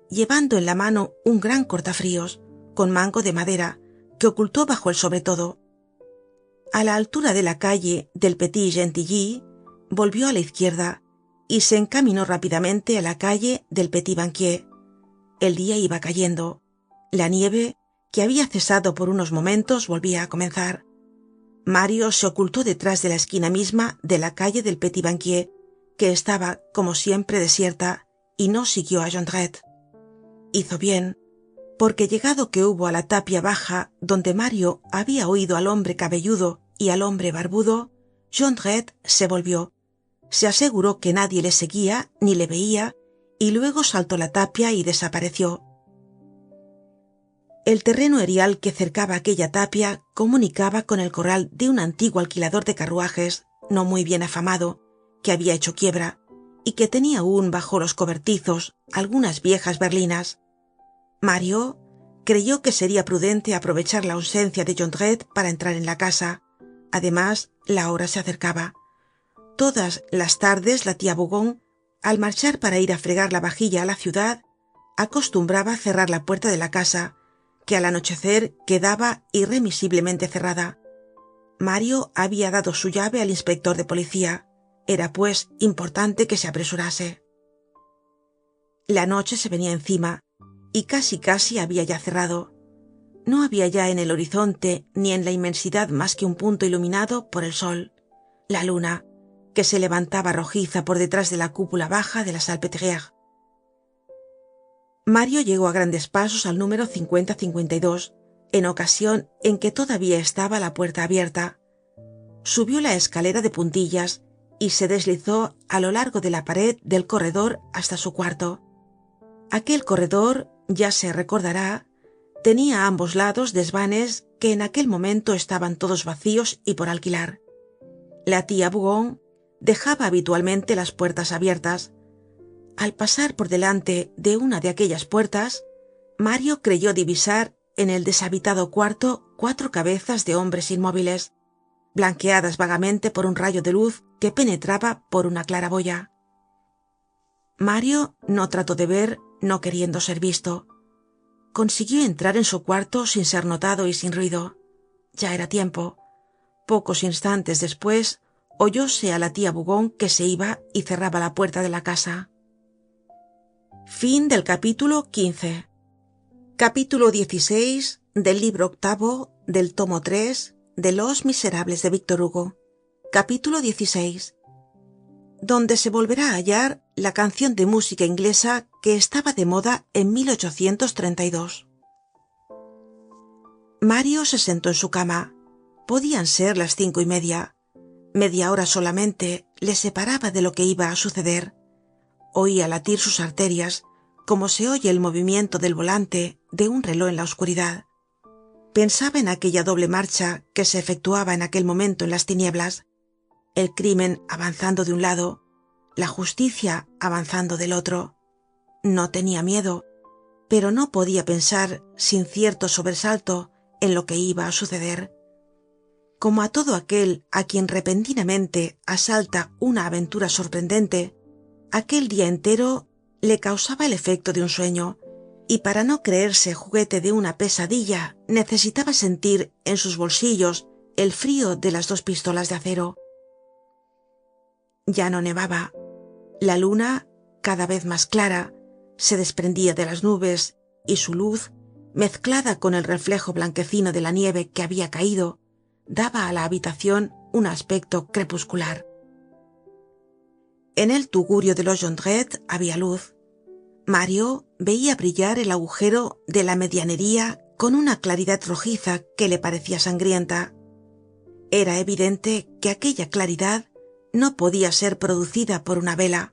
llevando en la mano un gran cortafríos con mango de madera que ocultó bajo el sobretodo. A la altura de la calle del Petit Gentilly volvió a la izquierda y se encaminó rápidamente a la calle del Petit Banquier. El día iba cayendo. La nieve, que había cesado por unos momentos, volvía a comenzar. Mario se ocultó detrás de la esquina misma de la calle del Petit Banquier, que estaba, como siempre, desierta, y no siguió a Jondrette. Hizo bien, porque llegado que hubo a la tapia baja donde Mario había oído al hombre cabelludo y al hombre barbudo, Jondrette se volvió, se aseguró que nadie le seguía ni le veía, y luego saltó la tapia y desapareció. El terreno erial que cercaba aquella tapia comunicaba con el corral de un antiguo alquilador de carruajes, no muy bien afamado, que había hecho quiebra, y que tenía aún bajo los cobertizos algunas viejas berlinas. Mario creyó que sería prudente aprovechar la ausencia de Jondrette para entrar en la casa. Además, la hora se acercaba. Todas las tardes la tía Bougon, al marchar para ir a fregar la vajilla a la ciudad, acostumbraba cerrar la puerta de la casa, que al anochecer quedaba irremisiblemente cerrada. Mario había dado su llave al inspector de policía. Era, pues, importante que se apresurase. La noche se venía encima, y casi había ya cerrado. No había ya en el horizonte ni en la inmensidad más que un punto iluminado por el sol, la luna, que se levantaba rojiza por detrás de la cúpula baja de la Salpêtrière. Mario llegó a grandes pasos al número 5052, en ocasión en que todavía estaba la puerta abierta. Subió la escalera de puntillas y se deslizó a lo largo de la pared del corredor hasta su cuarto. Aquel corredor, ya se recordará, tenía a ambos lados desvanes que en aquel momento estaban todos vacíos y por alquilar. La tía Bougon dejaba habitualmente las puertas abiertas. Al pasar por delante de una de aquellas puertas, Mario creyó divisar en el deshabitado cuarto 4 cabezas de hombres inmóviles, blanqueadas vagamente por un rayo de luz que penetraba por una claraboya. Mario no trató de ver, no queriendo ser visto. Consiguió entrar en su cuarto sin ser notado y sin ruido. Ya era tiempo. Pocos instantes después oyóse a la tía Bougon que se iba y cerraba la puerta de la casa. Fin del capítulo 15. Capítulo 16 del libro octavo del tomo 3 de Los Miserables de Víctor Hugo. Capítulo 16. Donde se volverá a hallar la canción de música inglesa que estaba de moda en 1832. Mario se sentó en su cama. Podían ser las 5:30. Media hora solamente le separaba de lo que iba a suceder. Oía latir sus arterias, como se oye el movimiento del volante de un reloj en la oscuridad. Pensaba en aquella doble marcha que se efectuaba en aquel momento en las tinieblas, el crimen avanzando de un lado, la justicia avanzando del otro. No tenía miedo, pero no podía pensar sin cierto sobresalto en lo que iba a suceder. Como a todo aquel a quien repentinamente asalta una aventura sorprendente, aquel día entero le causaba el efecto de un sueño, y para no creerse juguete de una pesadilla necesitaba sentir en sus bolsillos el frío de las 2 pistolas de acero. Ya no nevaba. La luna, cada vez más clara, se desprendía de las nubes, y su luz, mezclada con el reflejo blanquecino de la nieve que había caído, daba a la habitación un aspecto crepuscular. En el tugurio de los Jondrette había luz. Mario veía brillar el agujero de la medianería con una claridad rojiza que le parecía sangrienta. Era evidente que aquella claridad no podía ser producida por una vela.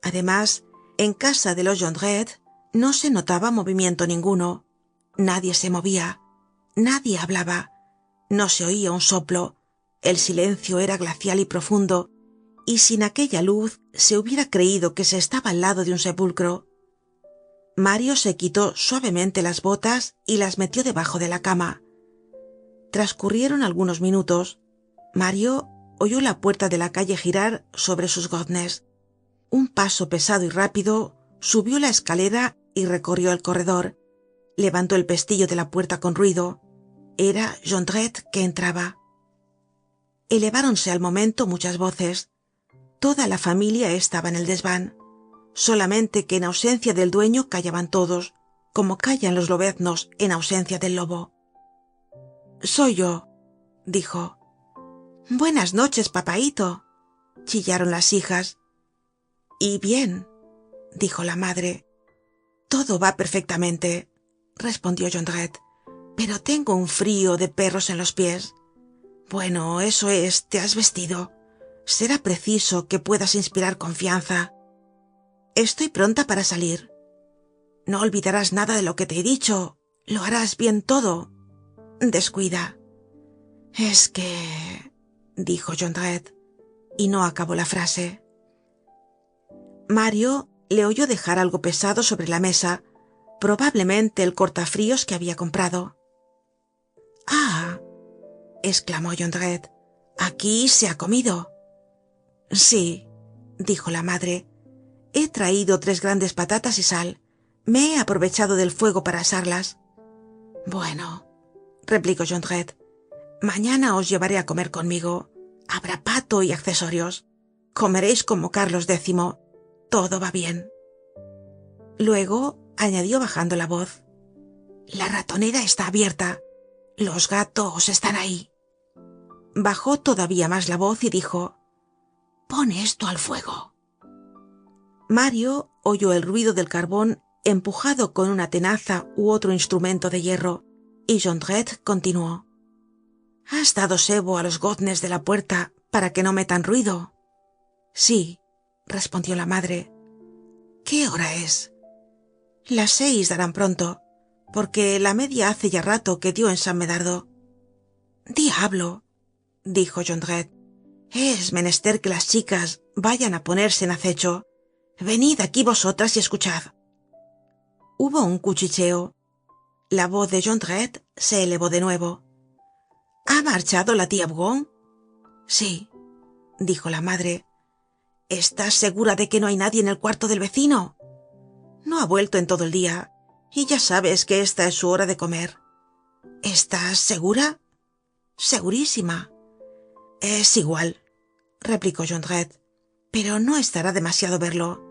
Además, en casa de los Jondrette no se notaba movimiento ninguno. Nadie se movía, nadie hablaba, no se oía un soplo. El silencio era glacial y profundo, y sin aquella luz se hubiera creído que se estaba al lado de un sepulcro. Mario se quitó suavemente las botas y las metió debajo de la cama. Transcurrieron algunos minutos. Mario oyó la puerta de la calle girar sobre sus goznes. Un paso pesado y rápido subió la escalera y recorrió el corredor. Levantó el pestillo de la puerta con ruido. Era Jondrette que entraba. Eleváronse al momento muchas voces. Toda la familia estaba en el desván, solamente que en ausencia del dueño callaban todos, como callan los lobeznos en ausencia del lobo. Soy yo, dijo. Buenas noches, papaíto, chillaron las hijas. Y bien, dijo la madre. Todo va perfectamente, respondió Jondrette, pero tengo un frío de perros en los pies. Bueno, eso es, te has vestido. Será preciso que puedas inspirar confianza. Estoy pronta para salir. No olvidarás nada de lo que te he dicho. Lo harás bien todo. Descuida. Es que... dijo Jondrette, y no acabó la frase. Mario le oyó dejar algo pesado sobre la mesa, probablemente el cortafríos que había comprado. Ah, exclamó Jondrette, aquí se ha comido. Sí, dijo la madre. He traído 3 grandes patatas y sal. Me he aprovechado del fuego para asarlas. Bueno, replicó Jondrette, mañana os llevaré a comer conmigo. Habrá pato y accesorios. Comeréis como Carlos X. Todo va bien. Luego añadió bajando la voz. La ratonera está abierta. Los gatos están ahí. Bajó todavía más la voz y dijo: Pon esto al fuego. Mario oyó el ruido del carbón empujado con una tenaza u otro instrumento de hierro, y Jondrette continuó: ¿Has dado sebo a los goznes de la puerta para que no metan ruido? Sí, respondió la madre. ¿Qué hora es? Las 6 darán pronto, porque la media hace ya rato que dio en San Medardo. Diablo, dijo Jondrette, es menester que las chicas vayan a ponerse en acecho. Venid aquí vosotras y escuchad. Hubo un cuchicheo. La voz de Jondrette se elevó de nuevo. ¿Ha marchado la tía Bougon? Sí, dijo la madre. ¿Estás segura de que no hay nadie en el cuarto del vecino? No ha vuelto en todo el día, y ya sabes que esta es su hora de comer. ¿Estás segura? Segurísima. Es igual, replicó Jondrette, pero no estará demasiado verlo.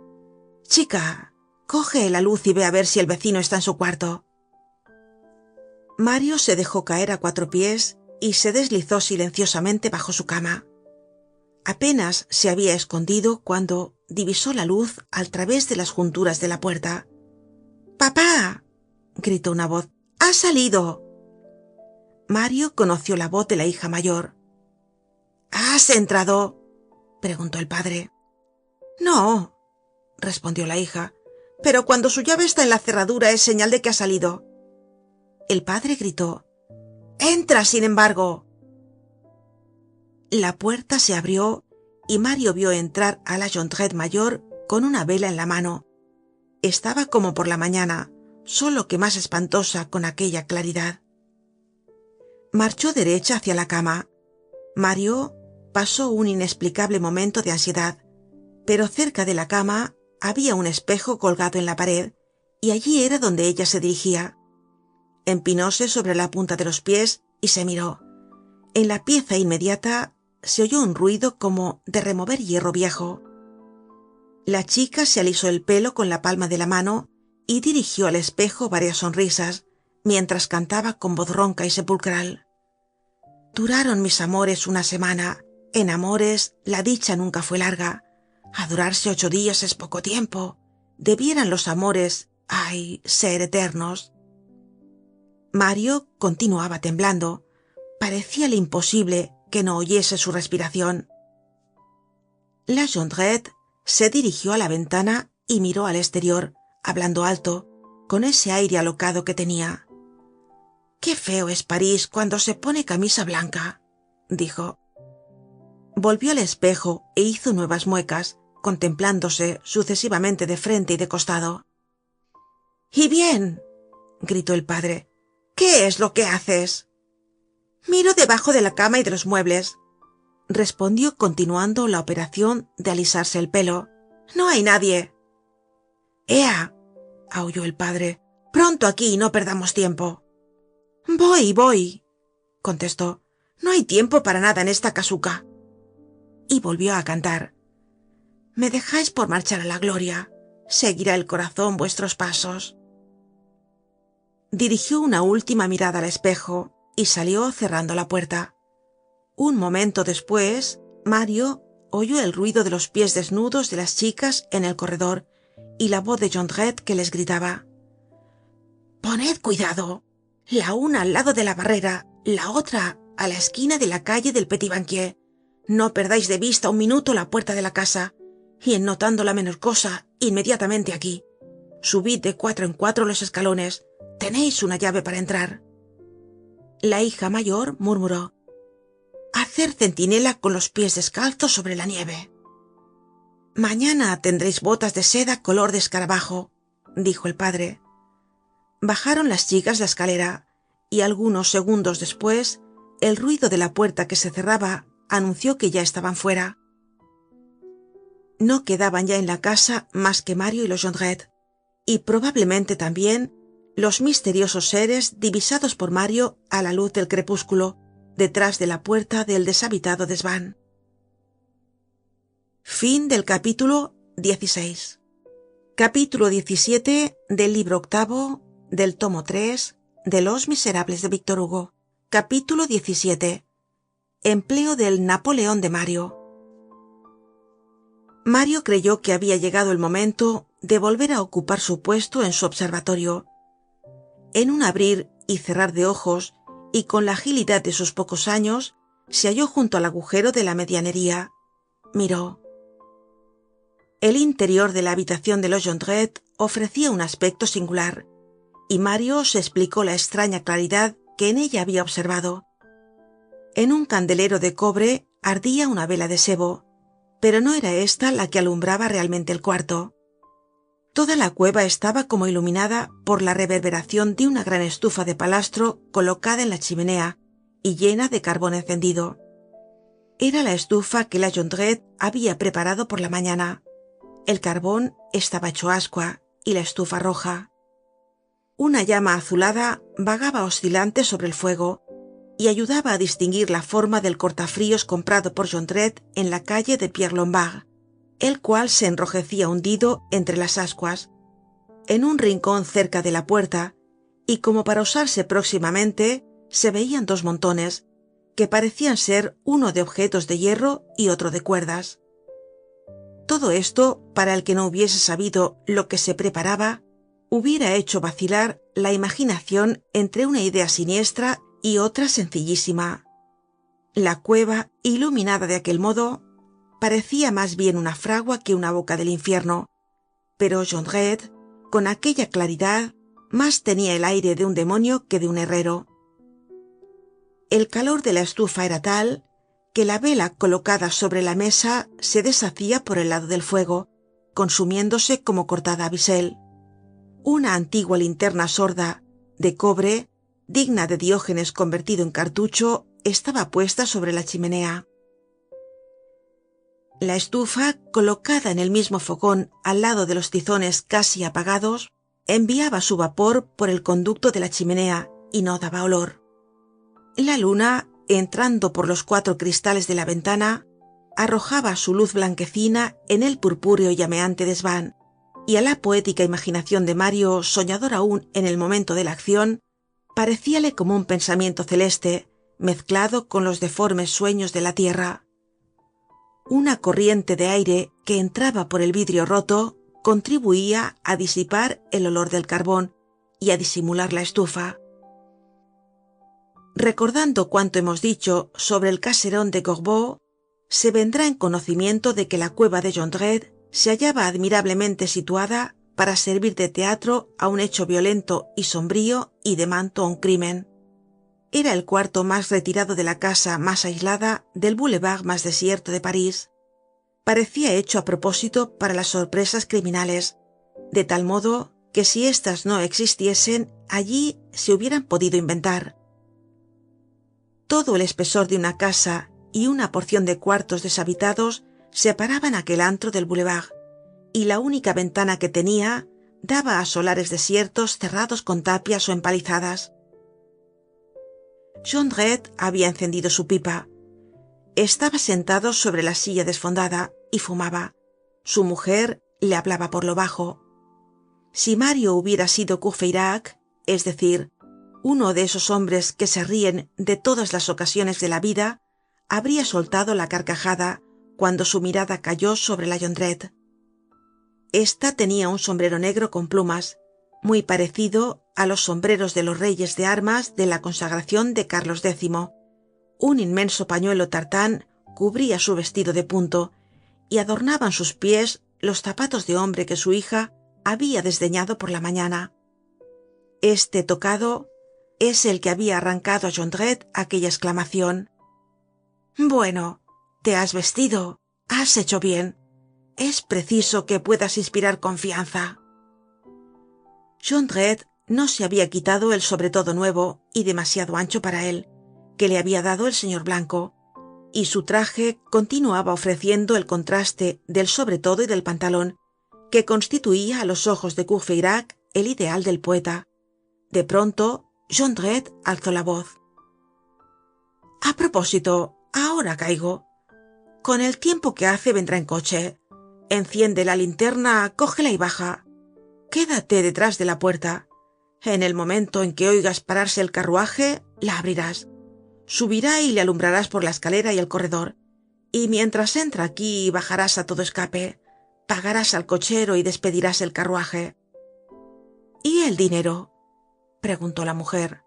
Chica, coge la luz y ve a ver si el vecino está en su cuarto. Mario se dejó caer a 4 pies y se deslizó silenciosamente bajo su cama. Apenas se había escondido cuando divisó la luz al través de las junturas de la puerta. ¡Papá! Gritó una voz. ¡Ha salido! Mario conoció la voz de la hija mayor. ¿Has entrado? Preguntó el padre. No, respondió la hija, pero cuando su llave está en la cerradura es señal de que ha salido. El padre gritó: ¡Entra, sin embargo! La puerta se abrió y Mario vio entrar a la Jondrette mayor con una vela en la mano. estaba como por la mañana, solo que más espantosa con aquella claridad. Marchó derecha hacia la cama. Mario pasó un inexplicable momento de ansiedad, pero cerca de la cama había un espejo colgado en la pared, y allí era donde ella se dirigía. Empinóse sobre la punta de los pies y se miró. En la pieza inmediata se oyó un ruido como de remover hierro viejo. La chica se alisó el pelo con la palma de la mano y dirigió al espejo varias sonrisas, mientras cantaba con voz ronca y sepulcral. Duraron mis amores una semana, en amores la dicha nunca fue larga. A durarse 8 días es poco tiempo. Debieran los amores, ay, ser eternos. Mario continuaba temblando. Parecíale imposible que no oyese su respiración. La Jondrette se dirigió a la ventana y miró al exterior, hablando alto, con ese aire alocado que tenía. «Qué feo es París cuando se pone camisa blanca», dijo. Volvió al espejo e hizo nuevas muecas, contemplándose sucesivamente de frente y de costado. «¿Y bien?», gritó el padre. «¿Qué es lo que haces?». «Miro debajo de la cama y de los muebles», respondió continuando la operación de alisarse el pelo. «No hay nadie». «Ea», aulló el padre, «pronto aquí y no perdamos tiempo». Voy, contestó. «No hay tiempo para nada en esta casuca». Y volvió a cantar. «Me dejáis por marchar a la gloria. Seguirá el corazón vuestros pasos». Dirigió una última mirada al espejo y salió cerrando la puerta. Un momento después, Mario oyó el ruido de los pies desnudos de las chicas en el corredor y la voz de Jondrette que les gritaba: «Poned cuidado. La una al lado de la barrera, la otra a la esquina de la calle del Petit Banquier. No perdáis de vista un minuto la puerta de la casa, y en notando la menor cosa, inmediatamente aquí. Subid de 4 en 4 los escalones. Tenéis una llave para entrar». La hija mayor murmuró: «Hacer centinela con los pies descalzos sobre la nieve». «Mañana tendréis botas de seda color de escarabajo», dijo el padre. Bajaron las chicas la escalera, y algunos segundos después, el ruido de la puerta que se cerraba anunció que ya estaban fuera. No quedaban ya en la casa más que Mario y los Jondrette, y probablemente también los misteriosos seres divisados por Mario a la luz del crepúsculo, detrás de la puerta del deshabitado desván. Fin del capítulo 16. Capítulo 17 del libro octavo del tomo 3 de Los Miserables de Víctor Hugo. Capítulo 17. Empleo del Napoleón de Mario. Mario creyó que había llegado el momento de volver a ocupar su puesto en su observatorio. En un abrir y cerrar de ojos, y con la agilidad de sus pocos años, se halló junto al agujero de la medianería. Miró. El interior de la habitación de los Jondrette ofrecía un aspecto singular, y Mario se explicó la extraña claridad que en ella había observado. En un candelero de cobre ardía una vela de sebo, pero no era esta la que alumbraba realmente el cuarto. Toda la cueva estaba como iluminada por la reverberación de una gran estufa de palastro colocada en la chimenea y llena de carbón encendido. Era la estufa que la Jondrette había preparado por la mañana. El carbón estaba hecho ascua y la estufa roja. Una llama azulada vagaba oscilante sobre el fuego y ayudaba a distinguir la forma del cortafríos comprado por Jondrette en la calle de Pierre Lombard, el cual se enrojecía hundido entre las ascuas, en un rincón cerca de la puerta, y como para usarse próximamente, se veían 2 montones, que parecían ser uno de objetos de hierro y otro de cuerdas. Todo esto, para el que no hubiese sabido lo que se preparaba, hubiera hecho vacilar la imaginación entre una idea siniestra y otra sencillísima. La cueva, iluminada de aquel modo, parecía más bien una fragua que una boca del infierno, pero Jondrette, con aquella claridad, más tenía el aire de un demonio que de un herrero. El calor de la estufa era tal que la vela colocada sobre la mesa se deshacía por el lado del fuego, consumiéndose como cortada a bisel. Una antigua linterna sorda, de cobre, digna de Diógenes convertido en cartucho, estaba puesta sobre la chimenea. La estufa, colocada en el mismo fogón al lado de los tizones casi apagados, enviaba su vapor por el conducto de la chimenea y no daba olor. La luna, entrando por los 4 cristales de la ventana, arrojaba su luz blanquecina en el purpúreo llameante desván, y a la poética imaginación de Mario, soñador aún en el momento de la acción, parecíale como un pensamiento celeste mezclado con los deformes sueños de la tierra. Una corriente de aire que entraba por el vidrio roto contribuía a disipar el olor del carbón y a disimular la estufa. Recordando cuanto hemos dicho sobre el caserón de Gorbeau, se vendrá en conocimiento de que la cueva de Jondrette se hallaba admirablemente situada para servir de teatro a un hecho violento y sombrío y de manto a un crimen. Era el cuarto más retirado de la casa más aislada del boulevard más desierto de París. Parecía hecho a propósito para las sorpresas criminales, de tal modo que si éstas no existiesen, allí se hubieran podido inventar. Todo el espesor de una casa y una porción de cuartos deshabitados separaban aquel antro del boulevard, y la única ventana que tenía daba a solares desiertos cerrados con tapias o empalizadas. Jondrette había encendido su pipa. Estaba sentado sobre la silla desfondada y fumaba. Su mujer le hablaba por lo bajo. Si Mario hubiera sido Courfeyrac, es decir, uno de esos hombres que se ríen de todas las ocasiones de la vida, habría soltado la carcajada cuando su mirada cayó sobre la Jondrette. Esta tenía un sombrero negro con plumas, muy parecido a los sombreros de los reyes de armas de la consagración de Carlos X. Un inmenso pañuelo tartán cubría su vestido de punto, y adornaban sus pies los zapatos de hombre que su hija había desdeñado por la mañana. Este tocado es el que había arrancado a Jondrette aquella exclamación: «Bueno, te has vestido, has hecho bien. Es preciso que puedas inspirar confianza». Jondrette no se había quitado el sobretodo nuevo y demasiado ancho para él, que le había dado el señor Blanco, y su traje continuaba ofreciendo el contraste del sobretodo y del pantalón, que constituía a los ojos de Courfeyrac el ideal del poeta. De pronto, Jondrette alzó la voz: «A propósito, ahora caigo. Con el tiempo que hace vendrá en coche. Enciende la linterna, cógela y baja. Quédate detrás de la puerta. En el momento en que oigas pararse el carruaje, la abrirás. Subirá y le alumbrarás por la escalera y el corredor. Y mientras entra aquí, bajarás a todo escape. Pagarás al cochero y despedirás el carruaje». «¿Y el dinero?», preguntó la mujer.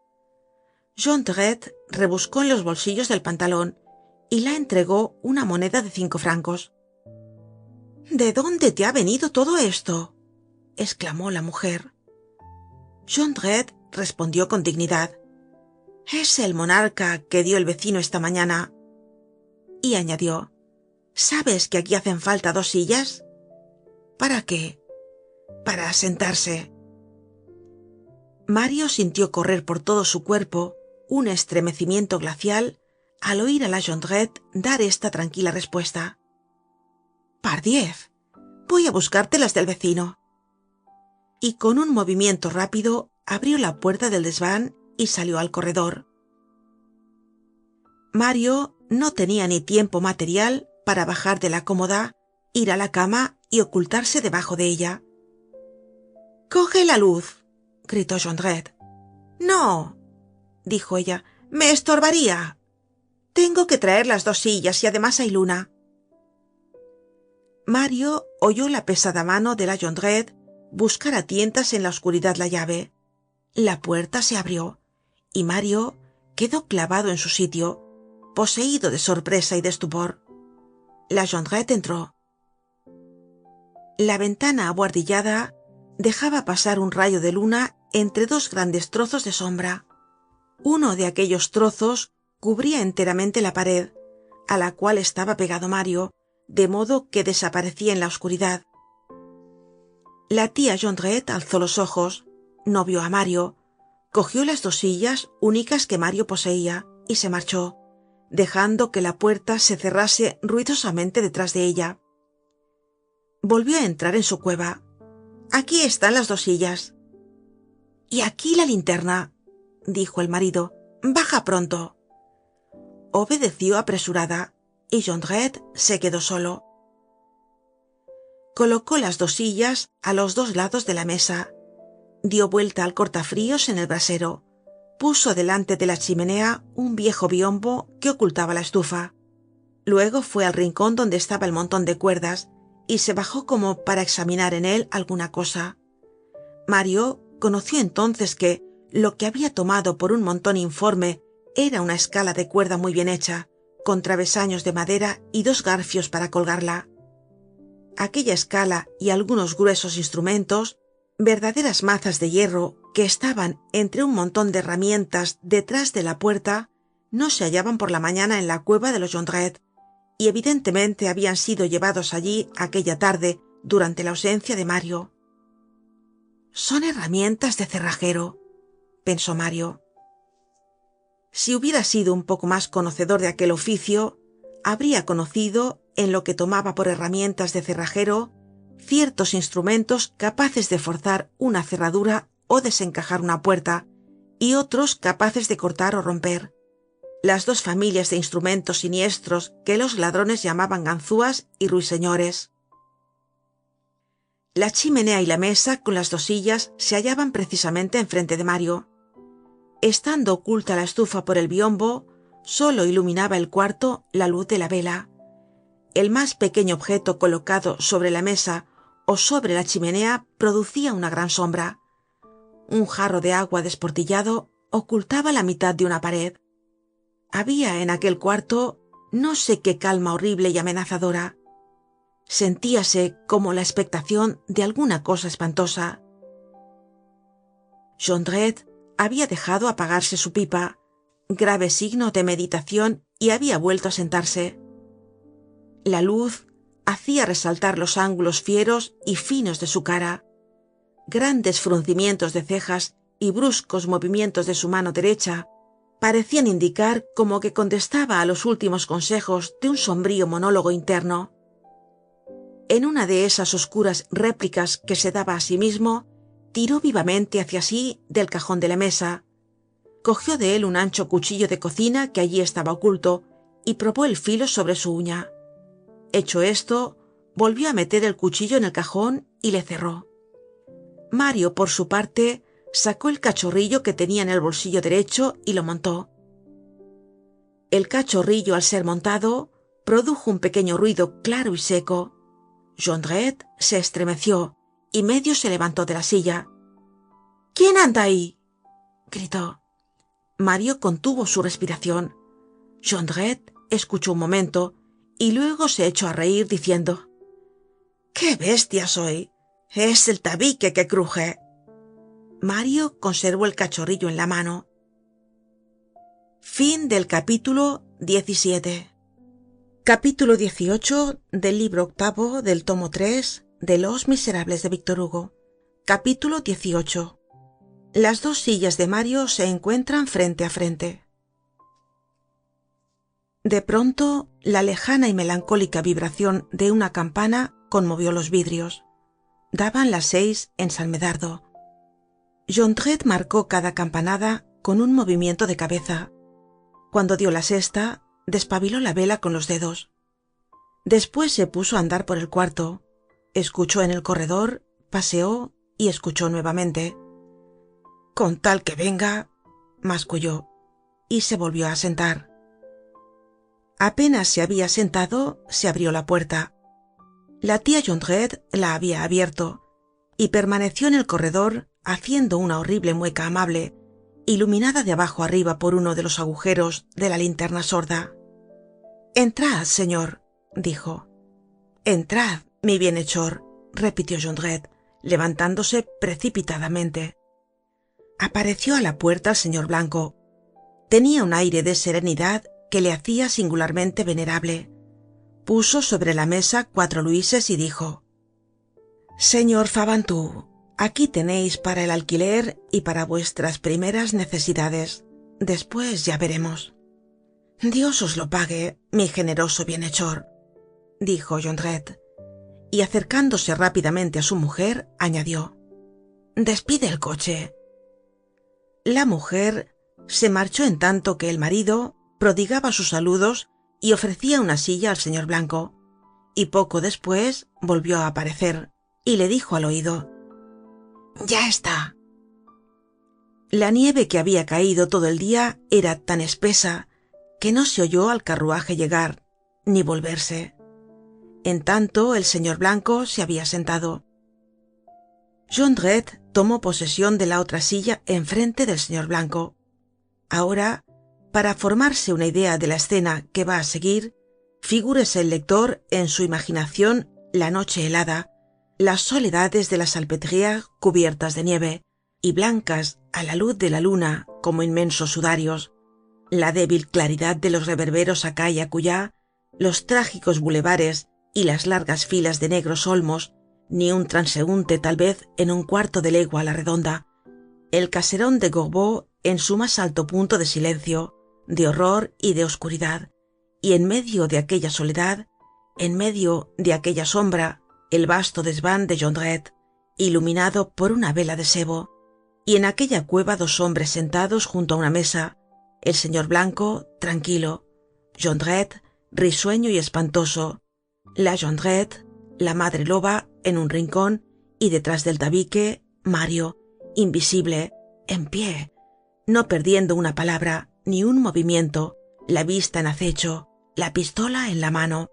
Jondrette rebuscó en los bolsillos del pantalón y la entregó una moneda de 5 francos. «¿De dónde te ha venido todo esto?», exclamó la mujer. Jondrette respondió con dignidad: «Es el monarca que dio el vecino esta mañana». Y añadió: «¿Sabes que aquí hacen falta 2 sillas?» «¿Para qué?». «Para sentarse». Mario sintió correr por todo su cuerpo un estremecimiento glacial al oír a la Jondrette dar esta tranquila respuesta. «Pardiez, voy a buscarte las del vecino». Y con un movimiento rápido abrió la puerta del desván y salió al corredor. Mario no tenía ni tiempo material para bajar de la cómoda, ir a la cama y ocultarse debajo de ella. «Coge la luz», gritó Jondrette. «No», dijo ella, «me estorbaría. Tengo que traer las 2 sillas y además hay luna». Mario oyó la pesada mano de la Jondrette buscar a tientas en la oscuridad la llave. La puerta se abrió y Mario quedó clavado en su sitio, poseído de sorpresa y de estupor. La Jondrette entró. La ventana abuhardillada dejaba pasar un rayo de luna entre 2 grandes trozos de sombra. Uno de aquellos trozos cubría enteramente la pared, a la cual estaba pegado Mario, de modo que desaparecía en la oscuridad. La tía Jondrette alzó los ojos, no vio a Mario, cogió las 2 sillas únicas que Mario poseía y se marchó, dejando que la puerta se cerrase ruidosamente detrás de ella. Volvió a entrar en su cueva. Aquí están las 2 sillas. Y aquí la linterna, dijo el marido. Baja pronto. Obedeció apresurada, y Jondrette se quedó solo. Colocó las 2 sillas a los 2 lados de la mesa, dio vuelta al cortafríos en el brasero, puso delante de la chimenea un viejo biombo que ocultaba la estufa. Luego fue al rincón donde estaba el montón de cuerdas y se bajó como para examinar en él alguna cosa. Mario conoció entonces que lo que había tomado por un montón informe era una escala de cuerda muy bien hecha, con travesaños de madera y 2 garfios para colgarla. Aquella escala y algunos gruesos instrumentos, verdaderas mazas de hierro que estaban entre un montón de herramientas detrás de la puerta, no se hallaban por la mañana en la cueva de los Jondrette, y evidentemente habían sido llevados allí aquella tarde durante la ausencia de Mario. Son herramientas de cerrajero, pensó Mario. Si hubiera sido un poco más conocedor de aquel oficio, habría conocido, en lo que tomaba por herramientas de cerrajero, ciertos instrumentos capaces de forzar una cerradura o desencajar una puerta, y otros capaces de cortar o romper. Las 2 familias de instrumentos siniestros que los ladrones llamaban ganzúas y ruiseñores. La chimenea y la mesa con las 2 sillas se hallaban precisamente enfrente de Mario. Estando oculta la estufa por el biombo, solo iluminaba el cuarto la luz de la vela. El más pequeño objeto colocado sobre la mesa o sobre la chimenea producía una gran sombra. Un jarro de agua desportillado ocultaba la mitad de una pared. Había en aquel cuarto no sé qué calma horrible y amenazadora. Sentíase como la expectación de alguna cosa espantosa. Jondrette había dejado apagarse su pipa, grave signo de meditación, y había vuelto a sentarse. La luz hacía resaltar los ángulos fieros y finos de su cara. Grandes fruncimientos de cejas y bruscos movimientos de su mano derecha parecían indicar como que contestaba a los últimos consejos de un sombrío monólogo interno. En una de esas oscuras réplicas que se daba a sí mismo, tiró vivamente hacia sí del cajón de la mesa, cogió de él un ancho cuchillo de cocina que allí estaba oculto y probó el filo sobre su uña. Hecho esto, volvió a meter el cuchillo en el cajón y le cerró. Mario, por su parte, sacó el cachorrillo que tenía en el bolsillo derecho y lo montó. El cachorrillo, al ser montado, produjo un pequeño ruido claro y seco. Jondrette se estremeció y medio se levantó de la silla. ¿Quién anda ahí?, gritó. Mario contuvo su respiración. Jondrette escuchó un momento y luego se echó a reír diciendo: ¡Qué bestia soy! Es el tabique que cruje. Mario conservó el cachorrillo en la mano. Fin del capítulo 17. Capítulo 18 del libro octavo del tomo 3 de Los Miserables de Víctor Hugo. Capítulo 18. Las 2 sillas de Mario se encuentran frente a frente. De pronto, la lejana y melancólica vibración de una campana conmovió los vidrios. Daban las 6 en San Medardo. Jondrette marcó cada campanada con un movimiento de cabeza. Cuando dio la sexta, despabiló la vela con los dedos. Después se puso a andar por el cuarto, escuchó en el corredor, paseó y escuchó nuevamente. Con tal que venga, masculló, y se volvió a sentar. Apenas se había sentado, se abrió la puerta. La tía Jondrette la había abierto, y permaneció en el corredor haciendo una horrible mueca amable, iluminada de abajo arriba por uno de los agujeros de la linterna sorda. Entrad, señor, dijo. Entrad, mi bienhechor, repitió Jondrette, levantándose precipitadamente. Apareció a la puerta el señor Blanco. Tenía un aire de serenidad que le hacía singularmente venerable. Puso sobre la mesa 4 luises y dijo: Señor Fabantou, aquí tenéis para el alquiler y para vuestras primeras necesidades. Después ya veremos. Dios os lo pague, mi generoso bienhechor, dijo Jondrette, y acercándose rápidamente a su mujer, añadió: despide el coche. La mujer se marchó en tanto que el marido prodigaba sus saludos y ofrecía una silla al señor Blanco, y poco después volvió a aparecer y le dijo al oído: ya está. La nieve que había caído todo el día era tan espesa que no se oyó al carruaje llegar ni volverse. En tanto el señor Blanco se había sentado. Jondrette tomó posesión de la otra silla enfrente del señor Blanco. Ahora, para formarse una idea de la escena que va a seguir, figúrese el lector en su imaginación la noche helada, las soledades de la Salpêtrière cubiertas de nieve y blancas a la luz de la luna como inmensos sudarios, la débil claridad de los reverberos acá y acullá, los trágicos bulevares y las largas filas de negros olmos, ni un transeúnte tal vez en un cuarto de legua a la redonda, el caserón de Gorbeau en su más alto punto de silencio, de horror y de oscuridad, y en medio de aquella soledad, en medio de aquella sombra, el vasto desván de Jondrette, iluminado por una vela de sebo, y en aquella cueva dos hombres sentados junto a una mesa, el señor Blanco tranquilo, Jondrette risueño y espantoso, la Jondrette, la madre loba, en un rincón, y detrás del tabique, Mario, invisible, en pie, no perdiendo una palabra, ni un movimiento, la vista en acecho, la pistola en la mano.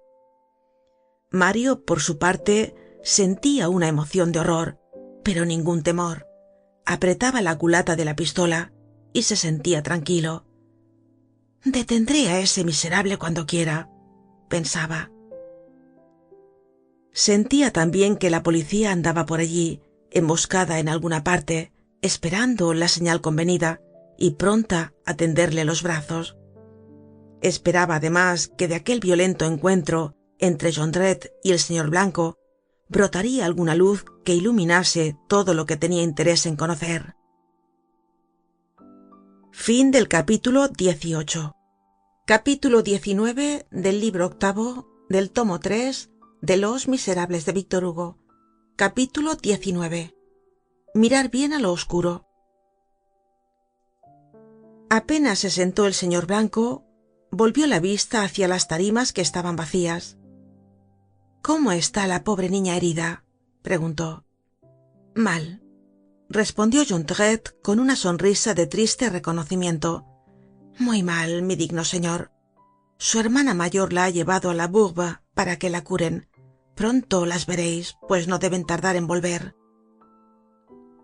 Mario, por su parte, sentía una emoción de horror, pero ningún temor. Apretaba la culata de la pistola y se sentía tranquilo. Detendré a ese miserable cuando quiera, pensaba. Sentía también que la policía andaba por allí, emboscada en alguna parte, esperando la señal convenida y pronta a tenderle los brazos. Esperaba además que de aquel violento encuentro entre Jondrette y el señor Blanco brotaría alguna luz que iluminase todo lo que tenía interés en conocer. Fin del capítulo 18. Capítulo 19 del libro octavo del tomo 3 de Los Miserables de Víctor Hugo. Capítulo 19. Mirar bien a lo oscuro. Apenas se sentó el señor Blanco, volvió la vista hacia las tarimas que estaban vacías. ¿Cómo está la pobre niña herida?, preguntó. Mal, respondió Jondrette con una sonrisa de triste reconocimiento. Muy mal, mi digno señor. Su hermana mayor la ha llevado a la Bourbe para que la curen. Pronto las veréis, pues no deben tardar en volver.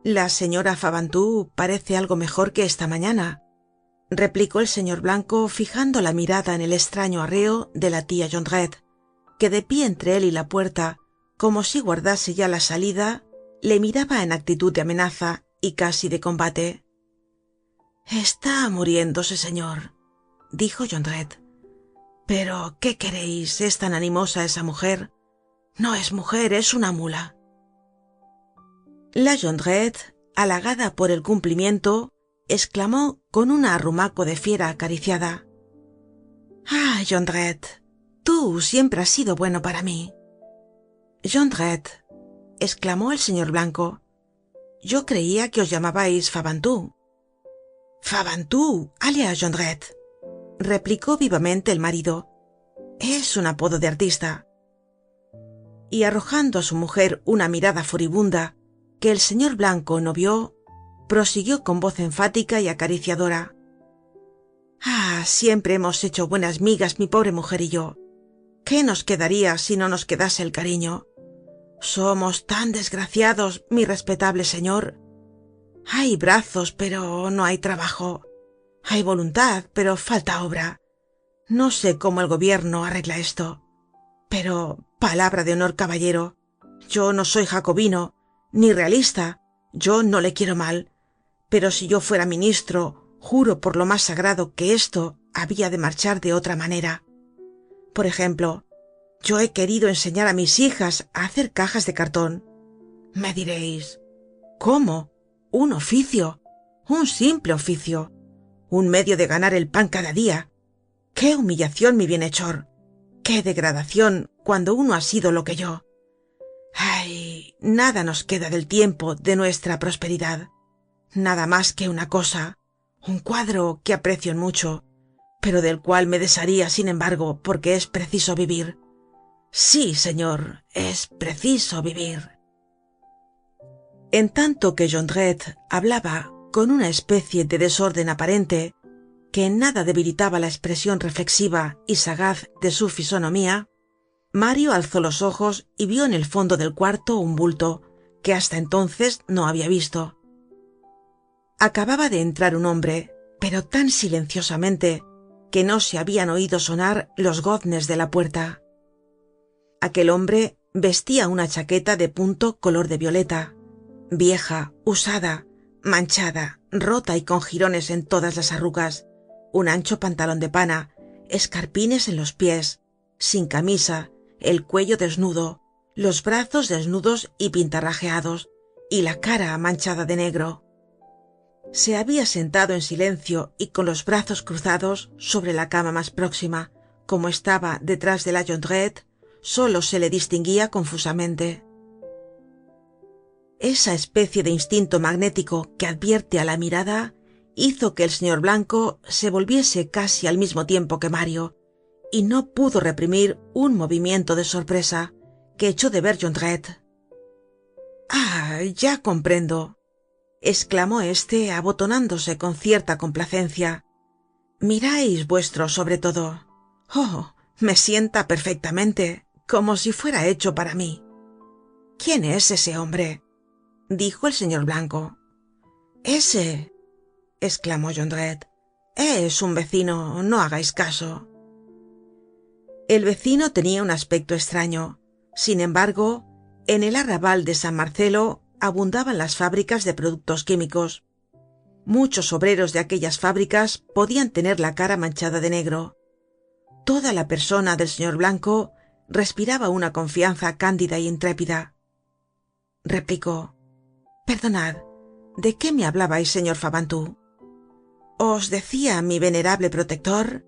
La señora Fabantou parece algo mejor que esta mañana, replicó el señor Blanco, fijando la mirada en el extraño arreo de la tía Jondrette, que de pie entre él y la puerta, como si guardase ya la salida, le miraba en actitud de amenaza y casi de combate. Está muriéndose, señor, dijo Jondrette. Pero, ¿qué queréis? ¿Es tan animosa esa mujer? No es mujer, es una mula. La Jondrette, halagada por el cumplimiento, exclamó con un arrumaco de fiera acariciada: Ah, Jondrette, tú siempre has sido bueno para mí. Jondrette, exclamó el señor Blanco, yo creía que os llamabais Fabantou. Fabantou, alias Jondrette, replicó vivamente el marido. Es un apodo de artista. Y arrojando a su mujer una mirada furibunda que el señor Blanco no vio, prosiguió con voz enfática y acariciadora: Ah, siempre hemos hecho buenas migas mi pobre mujer y yo. ¿Qué nos quedaría si no nos quedase el cariño? Somos tan desgraciados, mi respetable señor. Hay brazos, pero no hay trabajo. Hay voluntad, pero falta obra. No sé cómo el gobierno arregla esto. Pero, palabra de honor, caballero, yo no soy jacobino, ni realista, yo no le quiero mal. Pero si yo fuera ministro, juro por lo más sagrado que esto había de marchar de otra manera. Por ejemplo, yo he querido enseñar a mis hijas a hacer cajas de cartón. Me diréis: ¿cómo? ¿Un oficio? Un simple oficio. Un medio de ganar el pan cada día. ¡Qué humillación, mi bienhechor! ¡Qué degradación cuando uno ha sido lo que yo! ¡Ay! Nada nos queda del tiempo de nuestra prosperidad. Nada más que una cosa, un cuadro que aprecio mucho, pero del cual me desharía, sin embargo, porque es preciso vivir. Sí, señor, es preciso vivir. En tanto que Jondrette hablaba con una especie de desorden aparente, que en nada debilitaba la expresión reflexiva y sagaz de su fisonomía, Mario alzó los ojos y vio en el fondo del cuarto un bulto que hasta entonces no había visto. Acababa de entrar un hombre, pero tan silenciosamente que no se habían oído sonar los goznes de la puerta. Aquel hombre vestía una chaqueta de punto color de violeta, vieja, usada, manchada, rota y con jirones en todas las arrugas, un ancho pantalón de pana, escarpines en los pies, sin camisa, el cuello desnudo, los brazos desnudos y pintarrajeados, y la cara manchada de negro. Se había sentado en silencio y con los brazos cruzados sobre la cama más próxima. Como estaba detrás de la Jondrette, solo se le distinguía confusamente. Esa especie de instinto magnético que advierte a la mirada hizo que el señor Blanco se volviese casi al mismo tiempo que Mario, y no pudo reprimir un movimiento de sorpresa que echó de ver Jondrette. Ah, ya comprendo, exclamó éste abotonándose con cierta complacencia. Miráis vuestro sobre todo. Oh, me sienta perfectamente, como si fuera hecho para mí. ¿Quién es ese hombre?, dijo el señor Blanco. Ese, exclamó Jondrette, es un vecino, no hagáis caso. El vecino tenía un aspecto extraño. Sin embargo, en el arrabal de San Marcelo abundaban las fábricas de productos químicos. Muchos obreros de aquellas fábricas podían tener la cara manchada de negro. Toda la persona del señor Blanco respiraba una confianza cándida y intrépida. Replicó: perdonad, ¿de qué me hablabais, señor Fabantou? Os decía mi venerable protector,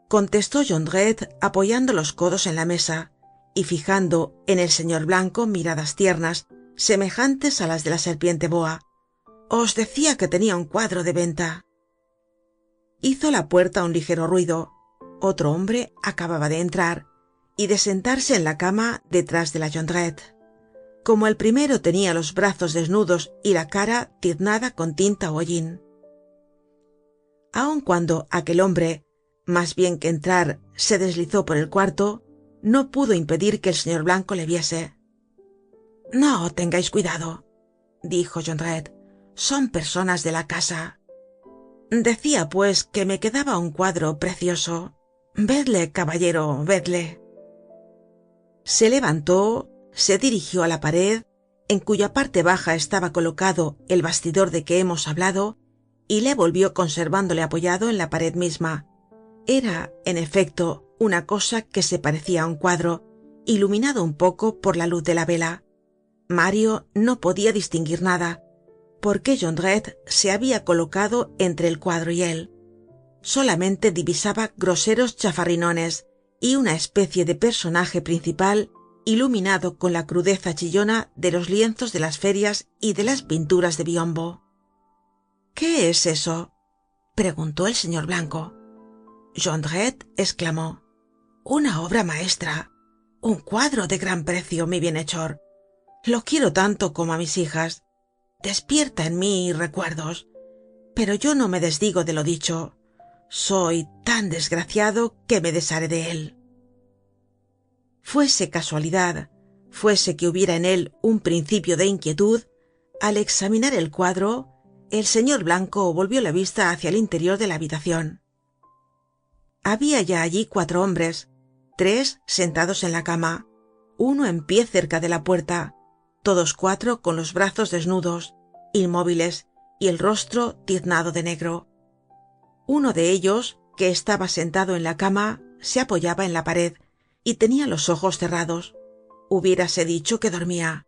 contestó Jondrette apoyando los codos en la mesa y fijando en el señor Blanco miradas tiernas, semejantes a las de la serpiente boa. Os decía que tenía un cuadro de venta. Hizo la puerta un ligero ruido. Otro hombre acababa de entrar y de sentarse en la cama detrás de la Jondrette. Como el primero tenía los brazos desnudos y la cara tiznada con tinta o hollín. Aun cuando aquel hombre, más bien que entrar, se deslizó por el cuarto, no pudo impedir que el señor Blanco le viese. No tengais cuidado, dijo Jondrette, son personas de la casa. Decía pues que me quedaba un cuadro precioso. Vedle, caballero, vedle. Se levantó, se dirigió a la pared, en cuya parte baja estaba colocado el bastidor de que hemos hablado, y le volvió conservándole apoyado en la pared misma. Era, en efecto, una cosa que se parecía a un cuadro, iluminado un poco por la luz de la vela. Mario no podía distinguir nada, porque Jondrette se había colocado entre el cuadro y él. Solamente divisaba groseros chafarrinones y una especie de personaje principal iluminado con la crudeza chillona de los lienzos de las ferias y de las pinturas de Biombo. ¿Qué es eso?, preguntó el señor Blanco. Jondrette exclamó: una obra maestra, un cuadro de gran precio, mi bienhechor. Lo quiero tanto como a mis hijas. Despierta en mí recuerdos. Pero yo no me desdigo de lo dicho. Soy tan desgraciado que me desharé de él. Fuese casualidad, fuese que hubiera en él un principio de inquietud, al examinar el cuadro, el señor Blanco volvió la vista hacia el interior de la habitación. Había ya allí 4 hombres, 3 sentados en la cama, uno en pie cerca de la puerta, todos 4 con los brazos desnudos, inmóviles y el rostro tiznado de negro. Uno de ellos, que estaba sentado en la cama, se apoyaba en la pared y tenía los ojos cerrados. Hubiérase dicho que dormía.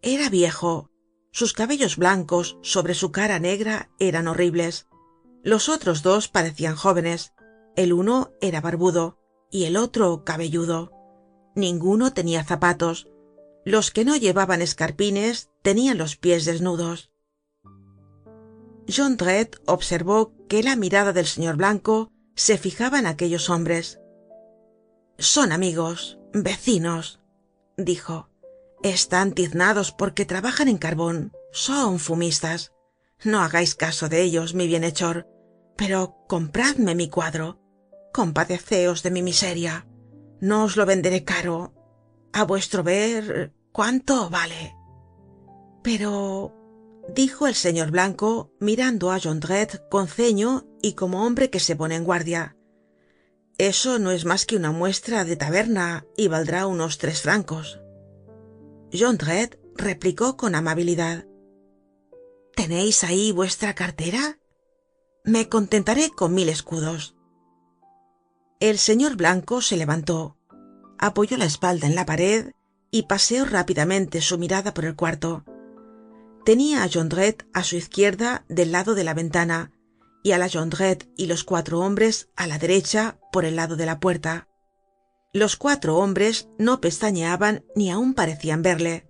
Era viejo. Sus cabellos blancos sobre su cara negra eran horribles. Los otros dos parecían jóvenes. El uno era barbudo y el otro cabelludo. Ninguno tenía zapatos. Los que no llevaban escarpines tenían los pies desnudos. Jondrette observó que la mirada del señor Blanco se fijaba en aquellos hombres. Son amigos, vecinos, dijo. Están tiznados porque trabajan en carbón. Son fumistas. No hagáis caso de ellos, mi bienhechor, pero compradme mi cuadro. Compadeceos de mi miseria. No os lo venderé caro. A vuestro ver, ¿cuánto vale? Pero, dijo el señor Blanco, mirando a Jondrette con ceño y como hombre que se pone en guardia. Eso no es más que una muestra de taberna y valdrá unos 3 francos. Jondrette replicó con amabilidad. ¿Tenéis ahí vuestra cartera? Me contentaré con 1000 escudos. El señor Blanco se levantó, apoyó la espalda en la pared y paseó rápidamente su mirada por el cuarto. Tenía a Jondrette a su izquierda del lado de la ventana y a la Jondrette y los 4 hombres a la derecha por el lado de la puerta. Los 4 hombres no pestañeaban ni aun parecían verle.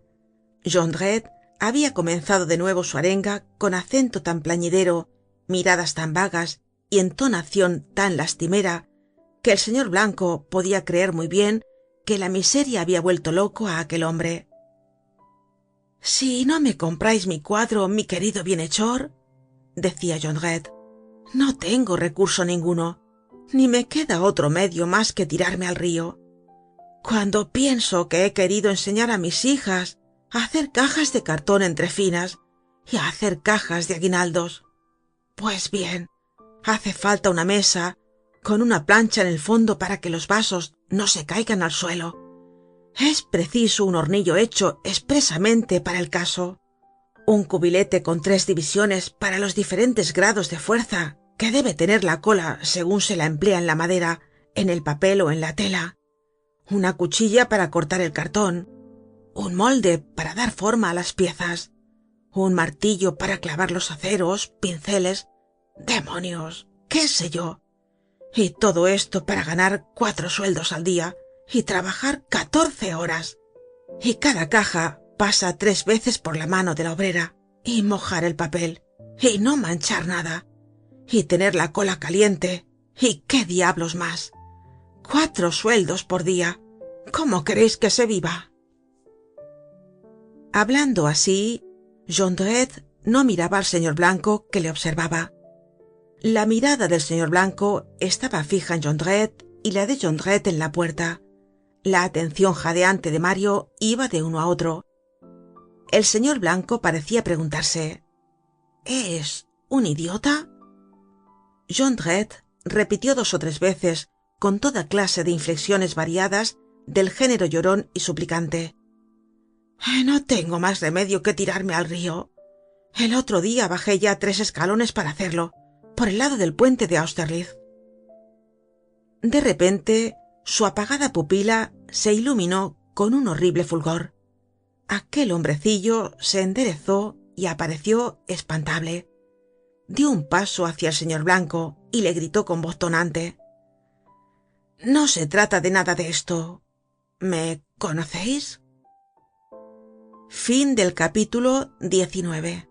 Jondrette había comenzado de nuevo su arenga con acento tan plañidero, miradas tan vagas y entonación tan lastimera, que el señor Blanco podía creer muy bien que la miseria había vuelto loco a aquel hombre. Si no me compráis mi cuadro, mi querido bienhechor, decía Jondrette, no tengo recurso ninguno, ni me queda otro medio más que tirarme al río. Cuando pienso que he querido enseñar a mis hijas a hacer cajas de cartón entre finas y a hacer cajas de aguinaldos. Pues bien, hace falta una mesa con una plancha en el fondo para que los vasos no se caigan al suelo. Es preciso un hornillo hecho expresamente para el caso, un cubilete con 3 divisiones para los diferentes grados de fuerza que debe tener la cola según se la emplea en la madera, en el papel o en la tela, una cuchilla para cortar el cartón, un molde para dar forma a las piezas, un martillo para clavar los aceros, pinceles, demonios, qué sé yo. Y todo esto para ganar 4 sueldos al día y trabajar 14 horas. Y cada caja pasa 3 veces por la mano de la obrera, y mojar el papel, y no manchar nada, y tener la cola caliente, y qué diablos más. 4 sueldos por día. ¿Cómo queréis que se viva? Hablando así, Jondrette no miraba al señor Blanco, que le observaba. La mirada del señor Blanco estaba fija en Jondrette y la de Jondrette en la puerta. La atención jadeante de Mario iba de uno a otro. El señor Blanco parecía preguntarse: ¿es un idiota? Jondrette repitió 2 o 3 veces, con toda clase de inflexiones variadas del género llorón y suplicante: no tengo más remedio que tirarme al río. El otro día bajé ya 3 escalones para hacerlo, por el lado del puente de Austerlitz. De repente, su apagada pupila se iluminó con un horrible fulgor. Aquel hombrecillo se enderezó y apareció espantable. Dio un paso hacia el señor Blanco y le gritó con voz tonante: no se trata de nada de esto. ¿Me conocéis? Fin del capítulo 19.